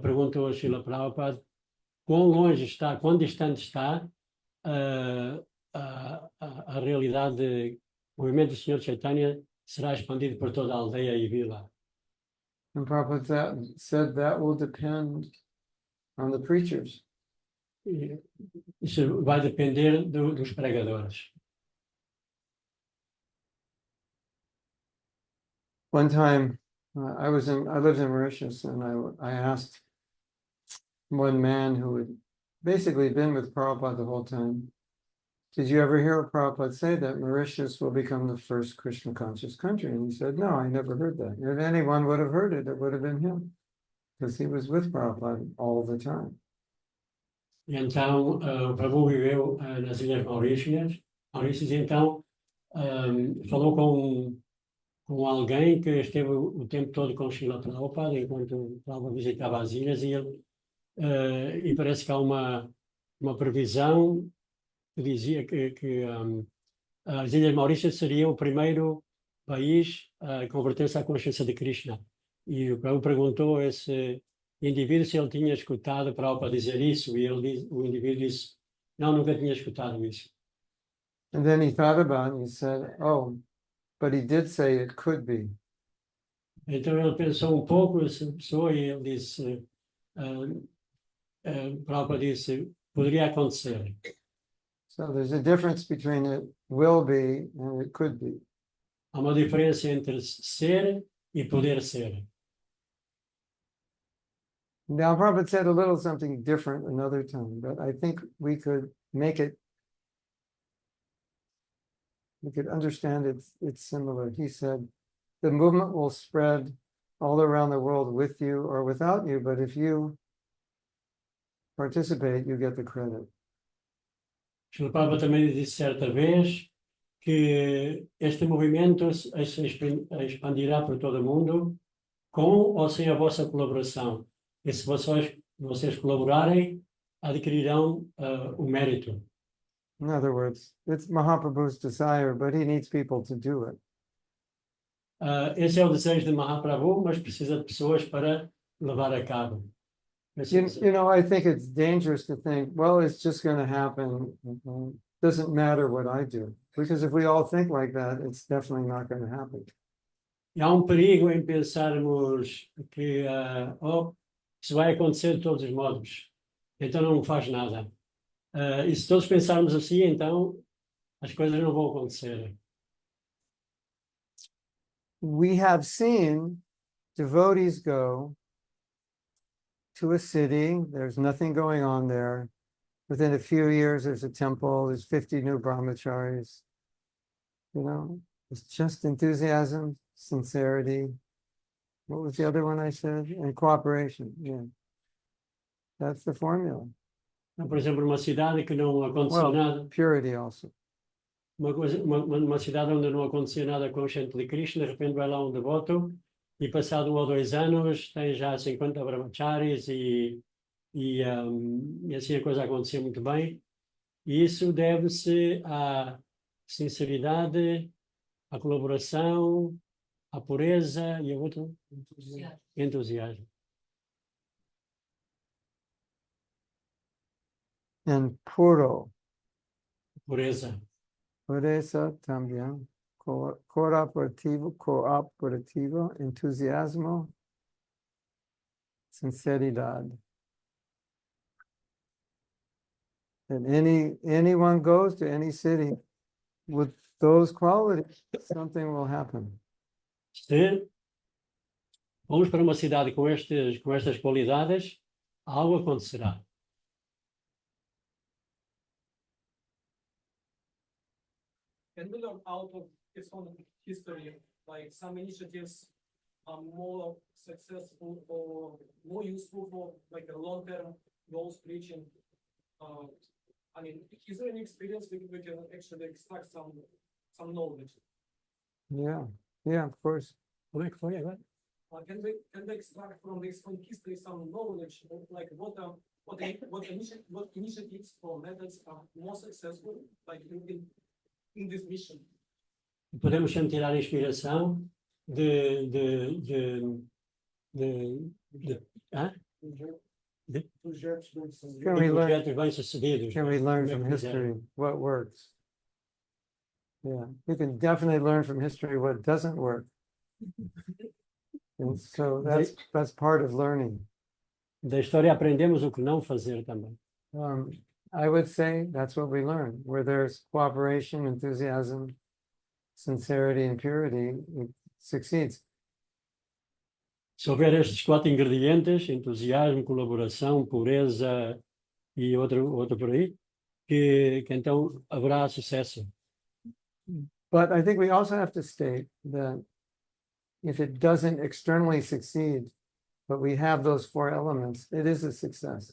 [SPEAKER 2] perguntou a Srila Prabhupada quão longe está, quão distante está a realidade de o movimento do Senhor Chaitanya será expandido por toda a aldeia e vila.
[SPEAKER 1] And Prabhupada said that will depend on the preachers.
[SPEAKER 2] E isso vai depender dos pregadores.
[SPEAKER 1] One time, I lived in Mauritius, and I asked one man who had basically been with Prabhupada the whole time, did you ever hear Prabhupada say that Mauritius will become the first Krishna conscious country? And he said, no, I never heard that. If anyone would have heard it, it would have been him, because he was with Prabhupada all the time.
[SPEAKER 2] E então, o Prabhu viveu nas Ilhas Maurícias, e então falou com alguém que esteve o tempo todo com Srila Prabhupada, enquanto Prabhupada visitava as ilhas, e parece que há uma previsão que dizia que as Ilhas Maurícias seriam o primeiro país a converter-se à consciência de Krishna. E o Prabhu perguntou a esse indivíduo se ele tinha escutado Prabhupada dizer isso, e o indivíduo disse, não, nunca tinha escutado isso.
[SPEAKER 1] And then he thought about it and he said, oh, but he did say it could be.
[SPEAKER 2] Então ele pensou um pouco, essa pessoa, e ele disse, Prabhupada disse, poderia acontecer.
[SPEAKER 1] So there's a difference between it will be and it could be.
[SPEAKER 2] Há uma diferença entre ser e poder ser.
[SPEAKER 1] Now, Prabhupada said a little something different another time, but I think we could make it, we could understand it's similar. He said, the movement will spread all around the world with you or without you, but if you participate, you get the credit.
[SPEAKER 2] Srila Prabhupada também disse certa vez que este movimento se expandirá por todo o mundo com ou sem a vossa colaboração. E se vocês colaborarem, adquirirão o mérito.
[SPEAKER 1] In other words, it's Mahaprabhu's desire, but he needs people to do it.
[SPEAKER 2] Esse é o desejo de Mahaprabhu, mas precisa de pessoas para levar a cabo.
[SPEAKER 1] You know, I think it's dangerous to think, well, it's just going to happen. Doesn't matter what I do. Because if we all think like that, it's definitely not going to happen.
[SPEAKER 2] E há um perigo em pensarmos que isso vai acontecer de todos os modos. Então não faz nada. E se todos pensarmos assim, então as coisas não vão acontecer.
[SPEAKER 1] We have seen devotees go to a city, there's nothing going on there. Within a few years, there's a temple, there's 50 new brahmacharis. You know, it's just enthusiasm, sincerity. What was the other one I said? And cooperation, yeah. That's the formula.
[SPEAKER 2] Por exemplo, uma cidade que não aconteceu
[SPEAKER 1] Well,
[SPEAKER 2] nada,
[SPEAKER 1] purity also.
[SPEAKER 2] uma cidade onde não acontecia nada consciente de Krishna, de repente vai lá um devoto e passado 1 ou 2 anos tem já 50 brahmacharis e assim a coisa acontecia muito bem. E isso deve-se à sinceridade, à colaboração, à pureza e a outro entusiasmo.
[SPEAKER 1] and puro.
[SPEAKER 2] pureza.
[SPEAKER 1] Pureza también. Cooperativo, entusiasmo, sinceridad. And anyone goes to any city with those qualities, something will happen.
[SPEAKER 2] Se vamos para uma cidade com estas qualidades, algo acontecerá.
[SPEAKER 3] Can we learn out of its own history, like some initiatives are more successful or more useful for like a long-term goals reaching? I mean, is there any experience we can actually extract some knowledge?
[SPEAKER 1] Yeah, of course.
[SPEAKER 2] Como é que foi agora?
[SPEAKER 3] Can we extract from this own history some knowledge of like what initiatives or methods are more successful, like in this mission?
[SPEAKER 2] Podemos sempre tirar inspiração de hã?
[SPEAKER 1] Can
[SPEAKER 2] De
[SPEAKER 1] we learn?
[SPEAKER 2] projetos bem-sucedidos.
[SPEAKER 1] Can we learn
[SPEAKER 2] Como é
[SPEAKER 1] from
[SPEAKER 2] que fizeram?
[SPEAKER 1] history what works? Yeah, you can definitely learn from history what doesn't work. And so that's part of learning.
[SPEAKER 2] Da história aprendemos o que não fazer também.
[SPEAKER 1] I would say that's what we learn. Where there's cooperation, enthusiasm, sincerity, and purity, it succeeds.
[SPEAKER 2] Se houver estes 4 ingredientes, entusiasmo, colaboração, pureza e outro por aí, que então haverá sucesso.
[SPEAKER 1] But I think we also have to state that if it doesn't externally succeed, but we have those 4 elements, it is a success.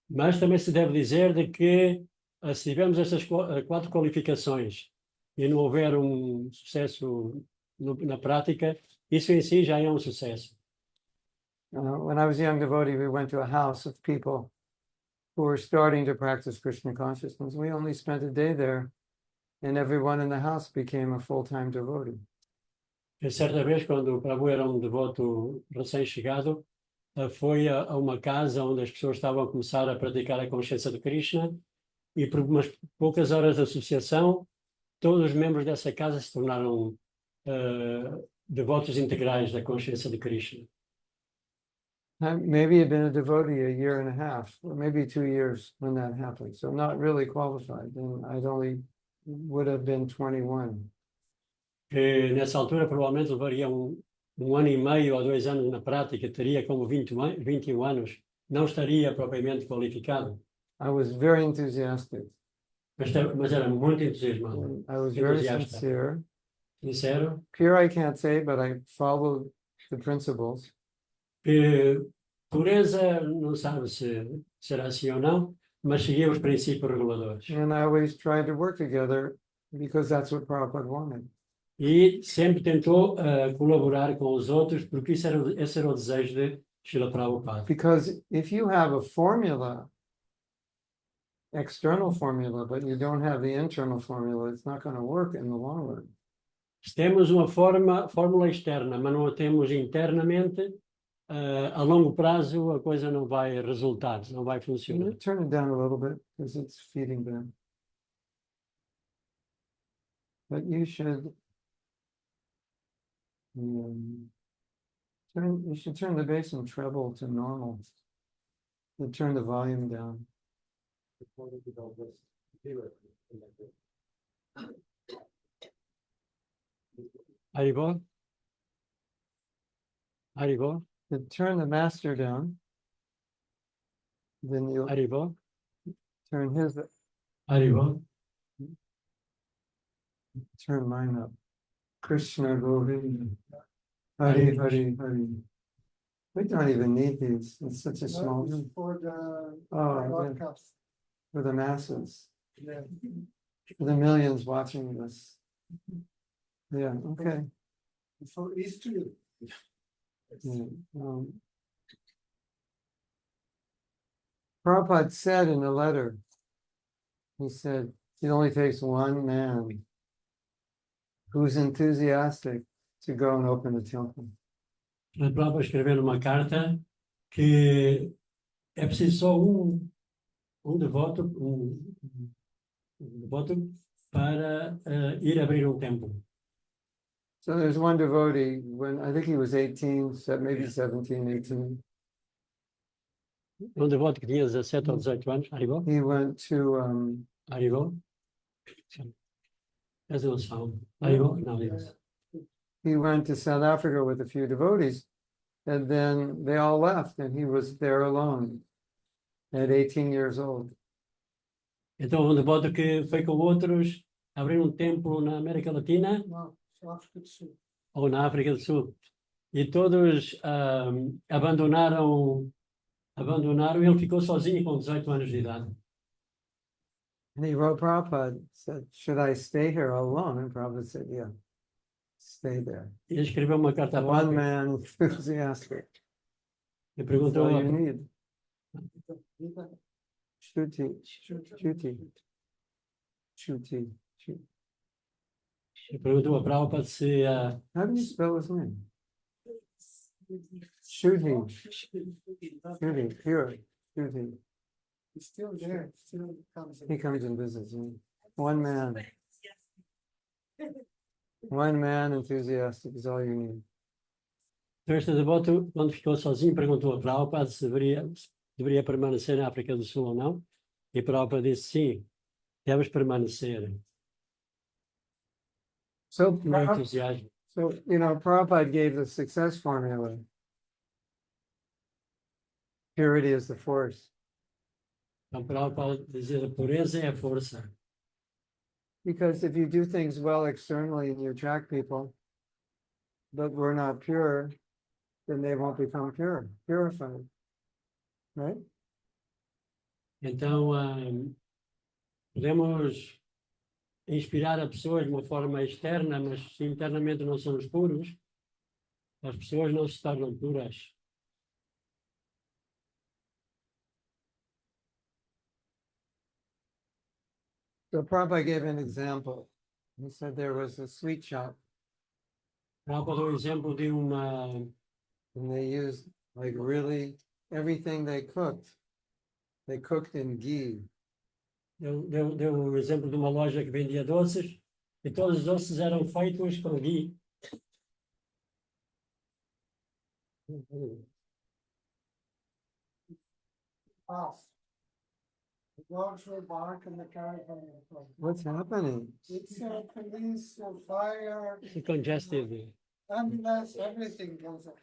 [SPEAKER 2] Mas também se deve dizer de que se tivermos estas 4 qualificações e não houver um sucesso na prática, isso em si já é um sucesso.
[SPEAKER 1] When I was a young devotee, we went to a house of people who were starting to practice Krishna consciousness. We only spent a day there, and everyone in the house became a full-time devotee.
[SPEAKER 2] E certa vez, quando o Prabhu era um devoto recém-chegado, foi a uma casa onde as pessoas estavam a começar a praticar a consciência de Krishna, e por umas poucas horas de associação, todos os membros dessa casa se tornaram devotos integrais da consciência de Krishna.
[SPEAKER 1] Maybe had been a devotee a year and a half, or maybe 2 years when that happened. So not really qualified. And I'd only would have been 21.
[SPEAKER 2] Que nessa altura provavelmente levaria um ano e meio ou 2 anos na prática, teria como 21 anos, não estaria propriamente qualificado.
[SPEAKER 1] I was very enthusiastic.
[SPEAKER 2] Mas era muito entusiasmado,
[SPEAKER 1] I was very
[SPEAKER 2] Entusiasta.
[SPEAKER 1] sincere.
[SPEAKER 2] sincero.
[SPEAKER 1] Pure I can't say, but I followed the principles.
[SPEAKER 2] Pureza, não sabe se será assim ou não, mas seguia os princípios reguladores.
[SPEAKER 1] And I always tried to work together because that's what Prabhupada wanted.
[SPEAKER 2] E sempre tentou colaborar com os outros, porque esse era o desejo de Srila Prabhupada.
[SPEAKER 1] Because if you have a formula, external formula, but you don't have the internal formula, it's not going to work in the long run.
[SPEAKER 2] Se temos uma fórmula externa, mas não a temos internamente, a longo prazo a coisa não vai resultar, não vai
[SPEAKER 1] Can
[SPEAKER 2] funcionar.
[SPEAKER 1] you turn it down a little bit because it's feeding them. But you should you should turn the bass and treble to normal. And turn the volume down.
[SPEAKER 2] Haribol? Haribol?
[SPEAKER 1] Then turn the master down. Then you'll
[SPEAKER 2] Haribol?
[SPEAKER 1] turn his,
[SPEAKER 2] Haribol?
[SPEAKER 1] turn mine up. Krishna Govinda. Hari Hari Hari. We don't even need these. It's such a small.
[SPEAKER 4] For the
[SPEAKER 1] Oh, yeah.
[SPEAKER 4] broadcast.
[SPEAKER 1] For the masses,
[SPEAKER 4] Yeah.
[SPEAKER 1] for the millions watching this. Yeah, okay.
[SPEAKER 4] For East to you.
[SPEAKER 1] Yeah, Prabhupada said in a letter, he said, it only takes one man who's enthusiastic to go and open the temple.
[SPEAKER 2] O Prabhupada escreveu numa carta que é preciso só um devoto, devoto para ir abrir um templo.
[SPEAKER 1] So there's one devotee, when I think he was 18, maybe 17, 18.
[SPEAKER 2] Devoto que tinha 17 ou 18 anos, arribou?
[SPEAKER 1] He went to,
[SPEAKER 2] Arribou? Faz a noção. Arribou? Não, diga-se.
[SPEAKER 1] he went to South Africa with a few devotees, and then they all left, and he was there alone at 18 years old.
[SPEAKER 2] Então, devoto que foi com outros abrir um templo na América Latina
[SPEAKER 4] No, South Africa do Sul.
[SPEAKER 2] ou na África do Sul. E todos abandonaram, e ele ficou sozinho com 18 anos de idade.
[SPEAKER 1] And he wrote Prabhupada, said, should I stay here alone? And Prabhupada said, yeah, stay there.
[SPEAKER 2] E ele escreveu uma carta a
[SPEAKER 1] One
[SPEAKER 2] Papa
[SPEAKER 1] man enthusiastic.
[SPEAKER 2] e
[SPEAKER 1] That's
[SPEAKER 2] perguntou
[SPEAKER 1] all
[SPEAKER 2] a
[SPEAKER 1] you need.
[SPEAKER 4] Gita,
[SPEAKER 1] Shruti,
[SPEAKER 4] Shruti.
[SPEAKER 1] Shruti, Shruti.
[SPEAKER 2] e perguntou a Prabhupada se
[SPEAKER 1] How do you spell his name? Shruti, Shruti, pure, Shruti.
[SPEAKER 4] He's still there, still comes.
[SPEAKER 1] He comes and visits me. One man. One man enthusiastic is all you need.
[SPEAKER 2] então este devoto, quando ficou sozinho, perguntou a Prabhupada se deveria permanecer na África do Sul ou não. E Prabhupada disse sim, deves permanecer.
[SPEAKER 1] So,
[SPEAKER 2] Com entusiasmo.
[SPEAKER 1] so, Prabhupada gave the success formula. Purity is the force.
[SPEAKER 2] Então Prabhupada dizia a pureza é a força.
[SPEAKER 1] Because if you do things well externally and you attract people, but we're not pure, then they won't become purified. Right?
[SPEAKER 2] Então, podemos inspirar a pessoas de uma forma externa, mas se internamente não somos puros, as pessoas não se tornam puras.
[SPEAKER 1] So Prabhupada gave an example. He said there was a sweet shop
[SPEAKER 2] Prabhupada deu o exemplo de uma,
[SPEAKER 1] and they used like really everything they cooked in ghee.
[SPEAKER 2] deu o exemplo de uma loja que vendia doces, e todos os doces eram feitos com ghee.
[SPEAKER 4] Off. The dogs were barking the caravan.
[SPEAKER 1] What's happening?
[SPEAKER 4] It's police, fire,
[SPEAKER 2] Congested.
[SPEAKER 4] ambulance, everything goes up.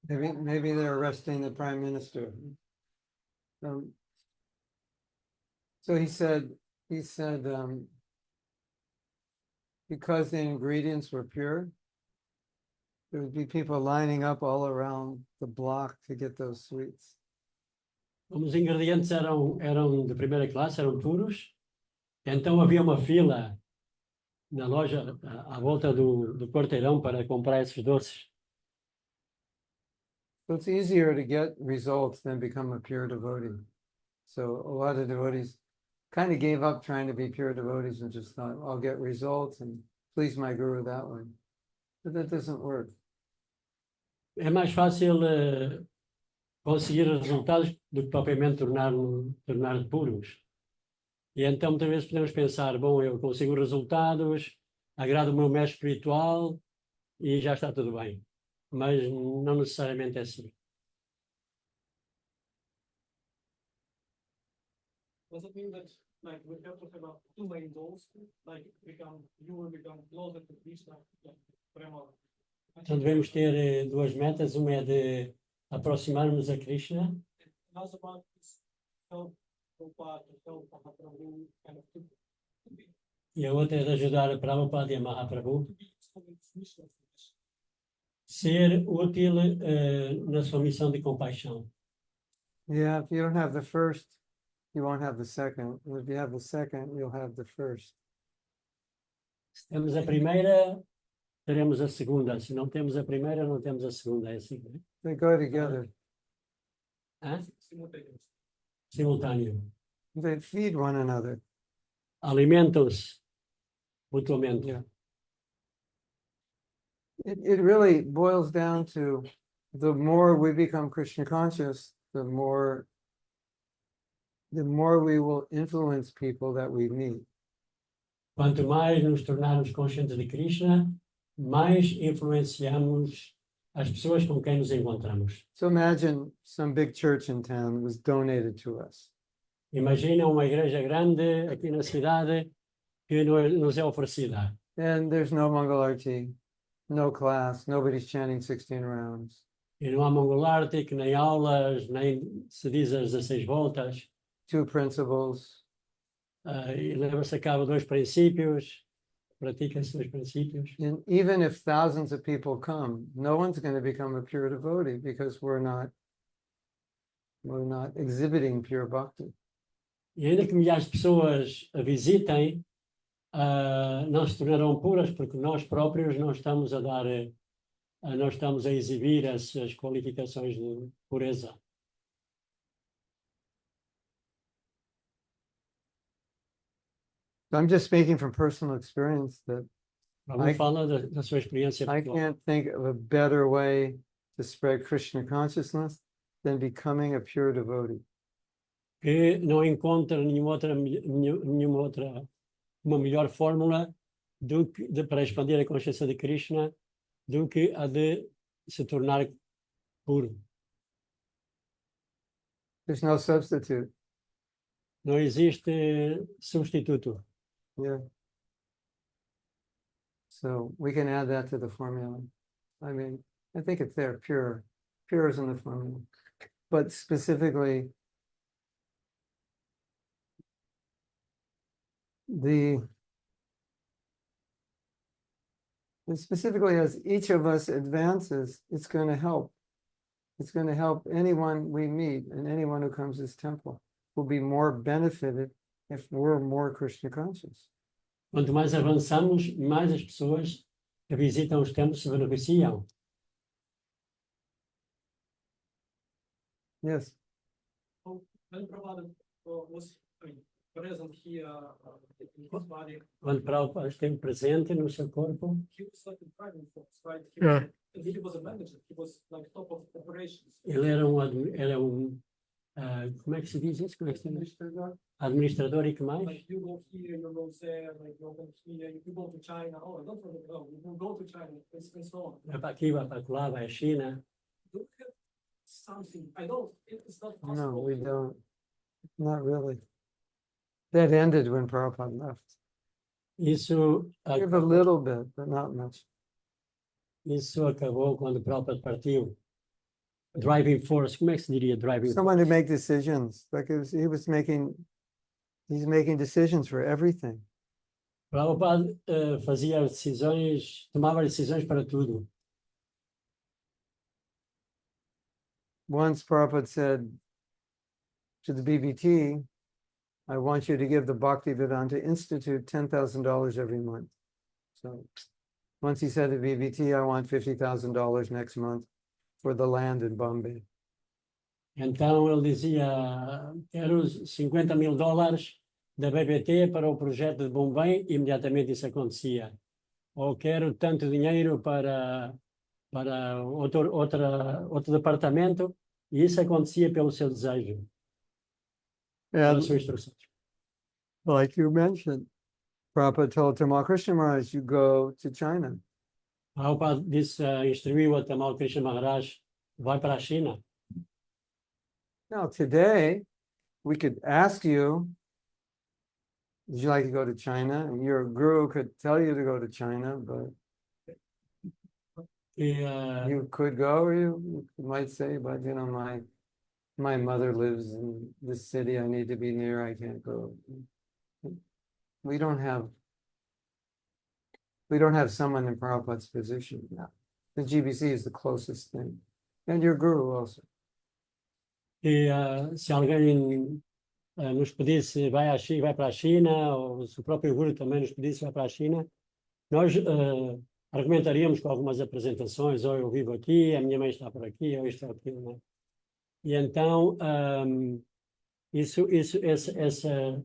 [SPEAKER 1] Maybe they're arresting the prime minister. So he said, because the ingredients were pure, there would be people lining up all around the block to get those sweets.
[SPEAKER 2] Como os ingredientes eram de primeira classe, eram puros, então havia uma fila na loja à volta do quarteirão para comprar esses doces.
[SPEAKER 1] So it's easier to get results than become a pure devotee. So a lot of devotees kind of gave up trying to be pure devotees and just thought, I'll get results and please my guru that way. But that doesn't work.
[SPEAKER 2] É mais fácil conseguir resultados do que propriamente tornar puros. E então muitas vezes podemos pensar, bom, eu consigo resultados, agrado o meu mestre espiritual e já está tudo bem. Mas não necessariamente é assim.
[SPEAKER 3] Does it mean that like we have to have two main goals, like you will become closer to Krishna, like Prema?
[SPEAKER 2] Então devemos ter duas metas, uma é de aproximarmos a Krishna
[SPEAKER 3] Another one is help Prabhupada, help Mahaprabhu, kind of to
[SPEAKER 2] e a outra é de ajudar a Prabhupada e a Mahaprabhu
[SPEAKER 3] be serving Krishna.
[SPEAKER 2] ser útil na sua missão de compaixão.
[SPEAKER 1] Yeah, if you don't have the first, you won't have the second. If you have the second, you'll have the first.
[SPEAKER 2] Se temos a primeira, teremos a segunda. Se não temos a primeira, não temos a segunda. É assim, não é?
[SPEAKER 1] They go together.
[SPEAKER 2] Hã?
[SPEAKER 3] Simultaneous.
[SPEAKER 2] Simultâneo.
[SPEAKER 1] They feed one another.
[SPEAKER 2] Alimentam-se mutuamente.
[SPEAKER 1] Yeah. It really boils down to the more we become Krishna conscious, the more the more we will influence people that we meet.
[SPEAKER 2] Quanto mais nos tornarmos conscientes de Krishna, mais influenciamos as pessoas com quem nos encontramos.
[SPEAKER 1] So imagine some big church in town was donated to us.
[SPEAKER 2] Imagina uma igreja grande aqui na cidade que nos é oferecida.
[SPEAKER 1] And there's no Mangalarti, no class, nobody's chanting 16 rounds.
[SPEAKER 2] E não há mongolarte, nem aulas, nem se diz as 16 voltas.
[SPEAKER 1] 2 principles,
[SPEAKER 2] E leva-se a cabo 2 princípios, pratica-se 2 princípios.
[SPEAKER 1] and even if thousands of people come, no one's going to become a pure devotee because we're not exhibiting pure bhakti.
[SPEAKER 2] E ainda que milhares de pessoas a visitem, não se tornarão puras porque nós próprios não estamos a dar, não estamos a exibir essas qualificações de pureza.
[SPEAKER 1] So I'm just speaking from personal experience that
[SPEAKER 2] Vamos falar da sua experiência
[SPEAKER 1] I
[SPEAKER 2] pessoal.
[SPEAKER 1] can't think of a better way to spread Krishna consciousness than becoming a pure devotee.
[SPEAKER 2] Que não encontra uma melhor fórmula para expandir a consciência de Krishna do que a de se tornar puro.
[SPEAKER 1] There's no substitute.
[SPEAKER 2] Não existe substituto.
[SPEAKER 1] Yeah. So we can add that to the formula. I mean, I think it's there, pure. Pure is in the formula. But specifically, specifically as each of us advances, it's going to help. It's going to help anyone we meet and anyone who comes to this temple will be more benefited if we're more Krishna conscious.
[SPEAKER 2] Quanto mais avançamos, mais as pessoas que visitam os templos se beneficiam.
[SPEAKER 1] Yes.
[SPEAKER 3] When Prabhupada was present here in his body,
[SPEAKER 2] Quando Prabhupada esteve presente no seu corpo,
[SPEAKER 3] he was like a driving force, right?
[SPEAKER 2] Yeah.
[SPEAKER 3] He was a manager. He was like top of operations.
[SPEAKER 2] ele era como é que se diz isso? Como é que se diz? Administrador e que mais?
[SPEAKER 3] Like you go here, you go there, like you go here, you go to China. Oh, I don't want to go. You go to China, and so on.
[SPEAKER 2] Vai para aqui, vai para lá, vai à China.
[SPEAKER 3] Do you have something? I don't. It's not possible.
[SPEAKER 1] No, we don't. Not really. That ended when Prabhupada left.
[SPEAKER 2] Isso,
[SPEAKER 1] We have a little bit, but not much.
[SPEAKER 2] isso acabou quando o Prabhupada partiu. Driving force, como é que se diria driving force?
[SPEAKER 1] Someone to make decisions, like he's making decisions for everything.
[SPEAKER 2] Prabhupada fazia decisões, tomava decisões para tudo.
[SPEAKER 1] Once Prabhupada said to the BBT, I want you to give the Bhaktivedanta Institute $10,000 every month. So once he said to BBT, I want $50,000 next month for the land in Bombay.
[SPEAKER 2] Então ele dizia, quero $50.000 da BBT para o projeto de Bombay, e imediatamente isso acontecia. Ou quero tanto dinheiro para outro departamento, e isso acontecia pelo seu desejo, pela
[SPEAKER 1] And
[SPEAKER 2] sua instrução.
[SPEAKER 1] like you mentioned, Prabhupada told Tamal Krishna Maharaj, you go to China.
[SPEAKER 2] Prabhupada disse, instruiu a Tamal Krishna Maharaj, vai para a China.
[SPEAKER 1] Now, today, we could ask you, would you like to go to China? And your guru could tell you to go to China, but
[SPEAKER 2] E,
[SPEAKER 1] you could go, or you might say, but you know, my mother lives in this city, I need to be near, I can't go. We don't have someone in Prabhupada's position now. The GBC is the closest thing, and your guru also.
[SPEAKER 2] se alguém nos pedisse vai para a China, ou se o próprio Guru também nos pedisse vai para a China, nós argumentaríamos com algumas apresentações, ou eu vivo aqui, a minha mãe está por aqui, ou isto ou aquilo, né? E então, essa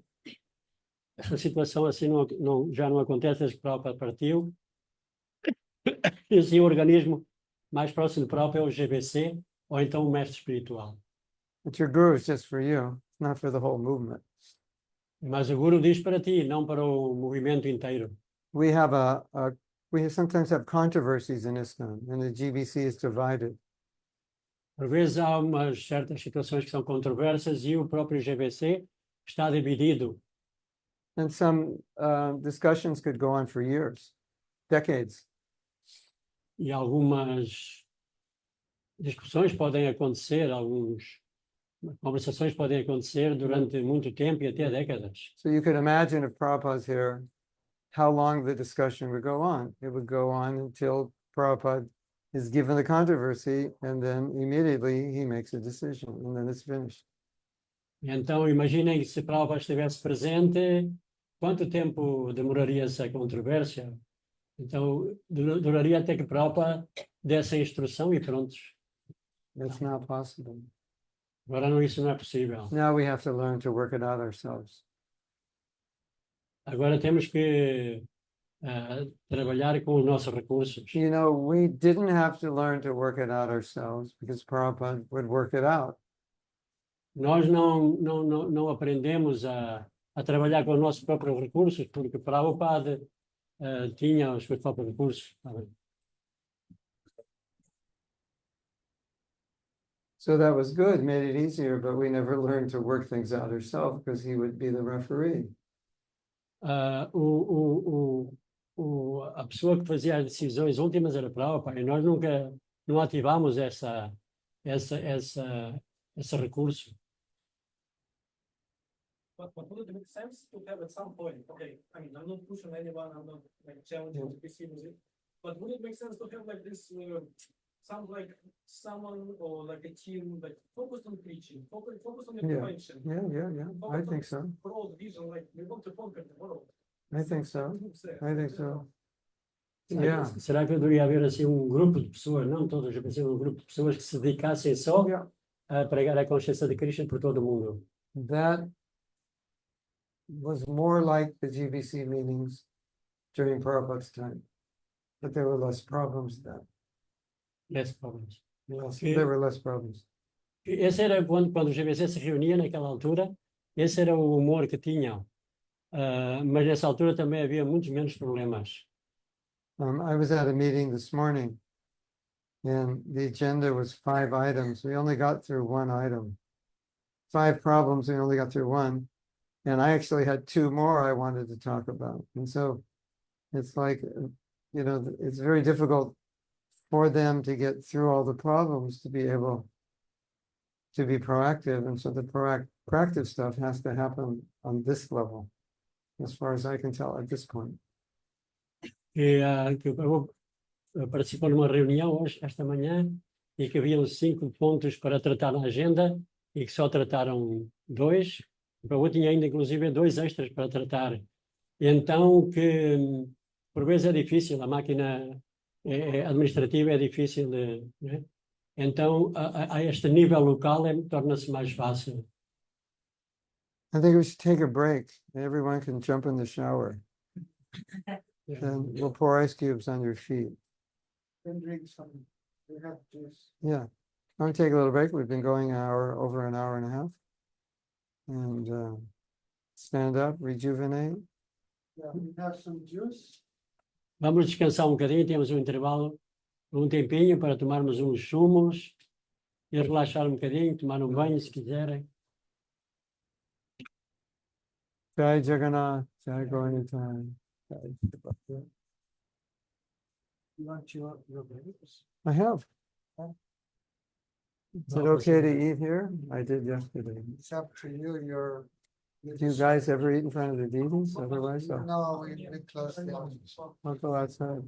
[SPEAKER 2] situação assim já não acontece desde que o Prabhupada partiu. E assim, o organismo mais próximo do Prabhupada é o GBC, ou então o mestre espiritual.
[SPEAKER 1] But your guru is just for you. It's not for the whole movement.
[SPEAKER 2] Mas o Guru diz para ti, não para o movimento inteiro.
[SPEAKER 1] We have we sometimes have controversies in ISKCON, and the GBC is divided.
[SPEAKER 2] Por vezes há umas certas situações que são controversas e o próprio GBC está dividido.
[SPEAKER 1] And some discussions could go on for years, decades.
[SPEAKER 2] E algumas discussões podem acontecer, conversações podem acontecer durante muito tempo e até décadas.
[SPEAKER 1] So you could imagine if Prabhupada's here, how long the discussion would go on. It would go on until Prabhupada is given the controversy, and then immediately he makes a decision, and then it's finished.
[SPEAKER 2] Então imaginem que se Prabhupada estivesse presente, quanto tempo demoraria essa controvérsia? Então duraria até que Prabhupada desse a instrução e prontos.
[SPEAKER 1] That's not possible.
[SPEAKER 2] Agora não, isso não é possível.
[SPEAKER 1] Now we have to learn to work it out ourselves.
[SPEAKER 2] Agora temos que trabalhar com os nossos recursos.
[SPEAKER 1] You know, we didn't have to learn to work it out ourselves because Prabhupada would work it out.
[SPEAKER 2] Nós não aprendemos a trabalhar com os nossos próprios recursos, porque Prabhupada tinha os seus próprios recursos.
[SPEAKER 1] So that was good, made it easier, but we never learned to work things out ourselves because he would be the referee.
[SPEAKER 2] A pessoa que fazia as decisões últimas era Prabhupada, e nós nunca não ativamos esse recurso.
[SPEAKER 3] But would it make sense to have at some point, okay, I mean, I'm not pushing anyone, I'm not like challenging the PC with it, but would it make sense to have like this, someone or like a team like focused on preaching, focused on
[SPEAKER 1] Yeah.
[SPEAKER 3] intervention?
[SPEAKER 1] Yeah. I think so.
[SPEAKER 3] Broad vision, like we want to conquer the world.
[SPEAKER 1] I think so. I think so.
[SPEAKER 2] Será,
[SPEAKER 1] Yeah.
[SPEAKER 2] será que deveria haver assim grupo de pessoas, não todas, eu pensei grupo de pessoas que se dedicassem só
[SPEAKER 1] Yeah.
[SPEAKER 2] a pregar a consciência de Krishna por todo o mundo?
[SPEAKER 1] That was more like the GBC meetings during Prabhupada's time, but there were less problems then.
[SPEAKER 2] Less problems.
[SPEAKER 1] There were less problems.
[SPEAKER 2] Esse era quando o GBC se reunia naquela altura, esse era o humor que tinham. Mas nessa altura também havia muitos menos problemas.
[SPEAKER 1] I was at a meeting this morning, and the agenda was 5 items. We only got through 1 item. 5 problems, we only got through 1. And I actually had 2 more I wanted to talk about. And so it's like, you know, it's very difficult for them to get through all the problems to be able to be proactive. And so the proactive stuff has to happen on this level, as far as I can tell at this point.
[SPEAKER 2] Que eu participou numa reunião hoje, esta manhã, e que haviam 5 pontos para tratar na agenda e que só trataram 2. Eu tinha ainda, inclusive, 2 extras para tratar. E então, que por vezes é difícil, a máquina administrativa é difícil, né? Então, a este nível local torna-se mais fácil.
[SPEAKER 1] I think we should take a break. Everyone can jump in the shower. And we'll pour ice cubes on your feet.
[SPEAKER 4] Then drink some, we have juice.
[SPEAKER 1] Yeah. I'm gonna take a little break. We've been going over an hour and a half. And stand up, rejuvenate.
[SPEAKER 4] Yeah, we have some juice.
[SPEAKER 2] Vamos descansar um bocadinho, temos um intervalo, um tempinho para tomarmos uns sumos e relaxar um bocadinho, tomar um banho se quiserem.
[SPEAKER 1] Jai Jagannath, Jai Gauranitai.
[SPEAKER 4] You want your breakfast?
[SPEAKER 1] I have. Is it okay to eat here? I did yesterday.
[SPEAKER 4] It's up to you, your.
[SPEAKER 1] Do you guys ever eat in front of the deities? Otherwise,
[SPEAKER 4] No, we close the office.
[SPEAKER 1] I'll go outside.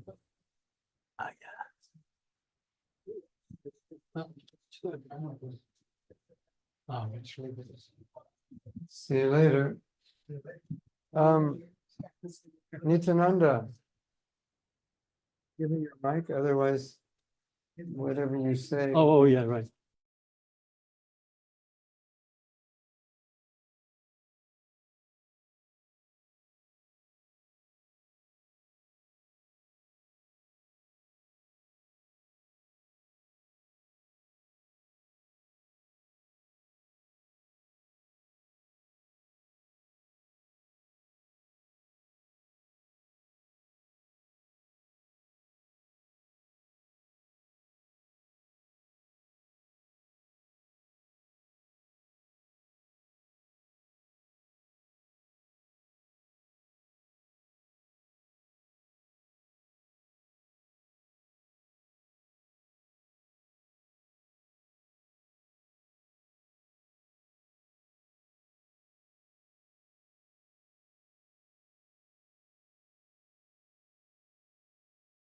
[SPEAKER 1] See you later. Nityananda. Give me your mic, otherwise, whatever you say.
[SPEAKER 2] Oh, yeah, right.